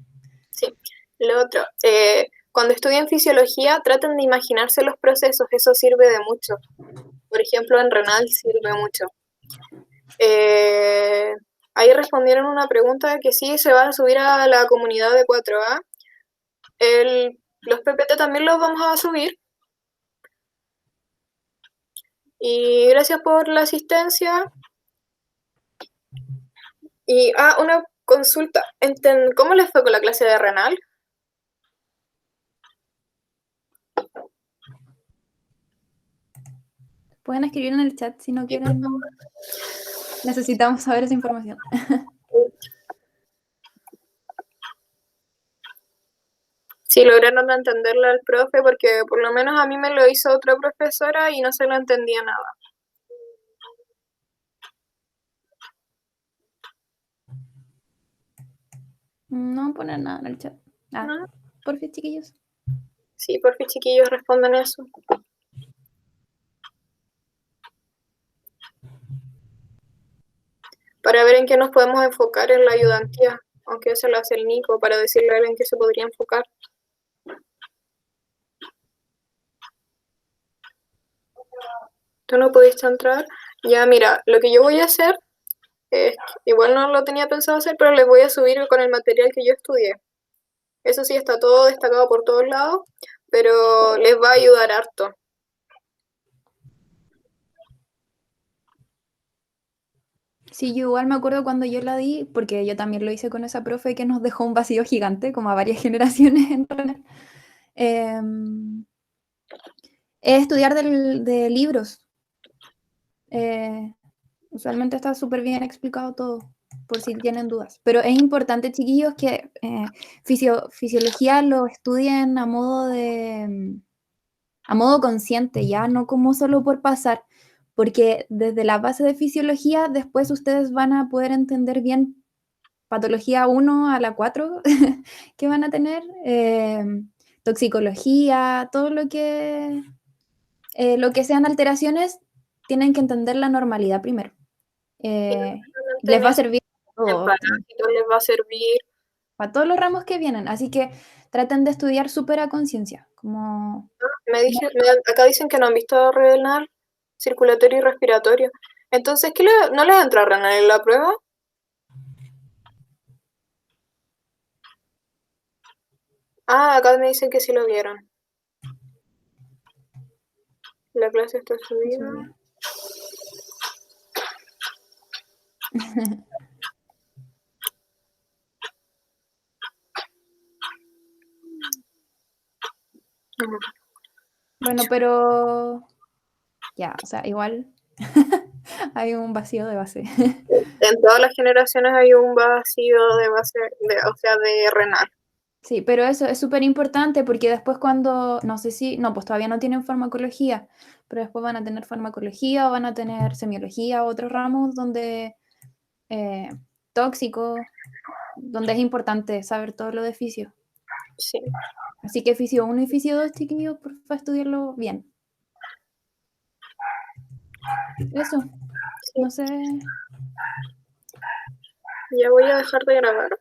Sí. Lo otro, cuando estudien fisiología, traten de imaginarse los procesos, eso sirve de mucho. Por ejemplo, en renal sirve mucho. Ahí respondieron una pregunta que sí se va a subir a la comunidad de 4A. Los PPT también los vamos a subir. Y gracias por la asistencia. Y, una consulta. ¿Cómo les fue con la clase de renal? Pueden escribir en el chat si no quieren. Necesitamos saber esa información. Sí, lograron entenderlo al profe, porque por lo menos a mí me lo hizo otra profesora y no se lo entendía nada. No ponen nada en el chat. ¿No? Por fin, chiquillos. Sí, porque chiquillos respondan eso. Para ver en qué nos podemos enfocar en la ayudantía, aunque eso lo hace el Nico, para decirle a él en qué se podría enfocar. ¿Tú no pudiste entrar? Ya, mira, lo que yo voy a hacer es, igual no lo tenía pensado hacer, pero les voy a subir con el material que yo estudié. Eso sí, está todo destacado por todos lados, pero les va a ayudar harto. Sí, yo igual me acuerdo cuando yo la di, porque yo también lo hice con esa profe que nos dejó un vacío gigante, como a varias generaciones en renal. Es estudiar de libros. Usualmente está súper bien explicado todo, por si tienen dudas. Pero es importante, chiquillos, que fisiología lo estudien a modo consciente, ya no como solo por pasar, porque desde la base de fisiología después ustedes van a poder entender bien patología 1 a la 4 que van a tener, toxicología, todo lo que sean alteraciones, tienen que entender la normalidad primero. Les va a servir En parásitos les va a servir. para todos los ramos que vienen, así que traten de estudiar súper a conciencia, como... Acá dicen que no han visto renal, circulatorio y respiratorio. Entonces, ¿no les entra renal en la prueba? Acá me dicen que sí lo vieron. La clase está subida. Bueno, pero ya, o sea, igual hay un vacío de base. En todas las generaciones hay un vacío de base, o sea, de renal. Sí, pero eso es súper importante porque después cuando, no sé si, no, pues todavía no tienen farmacología, pero después van a tener farmacología o van a tener semiología o otros ramos donde tóxico, donde es importante saber todo lo de fisio. Sí. Así que fisio 1 y fisio 2, chiquillos, por favor, estudiarlo bien. Eso, Sí. no sé. Ya voy a dejar de grabar.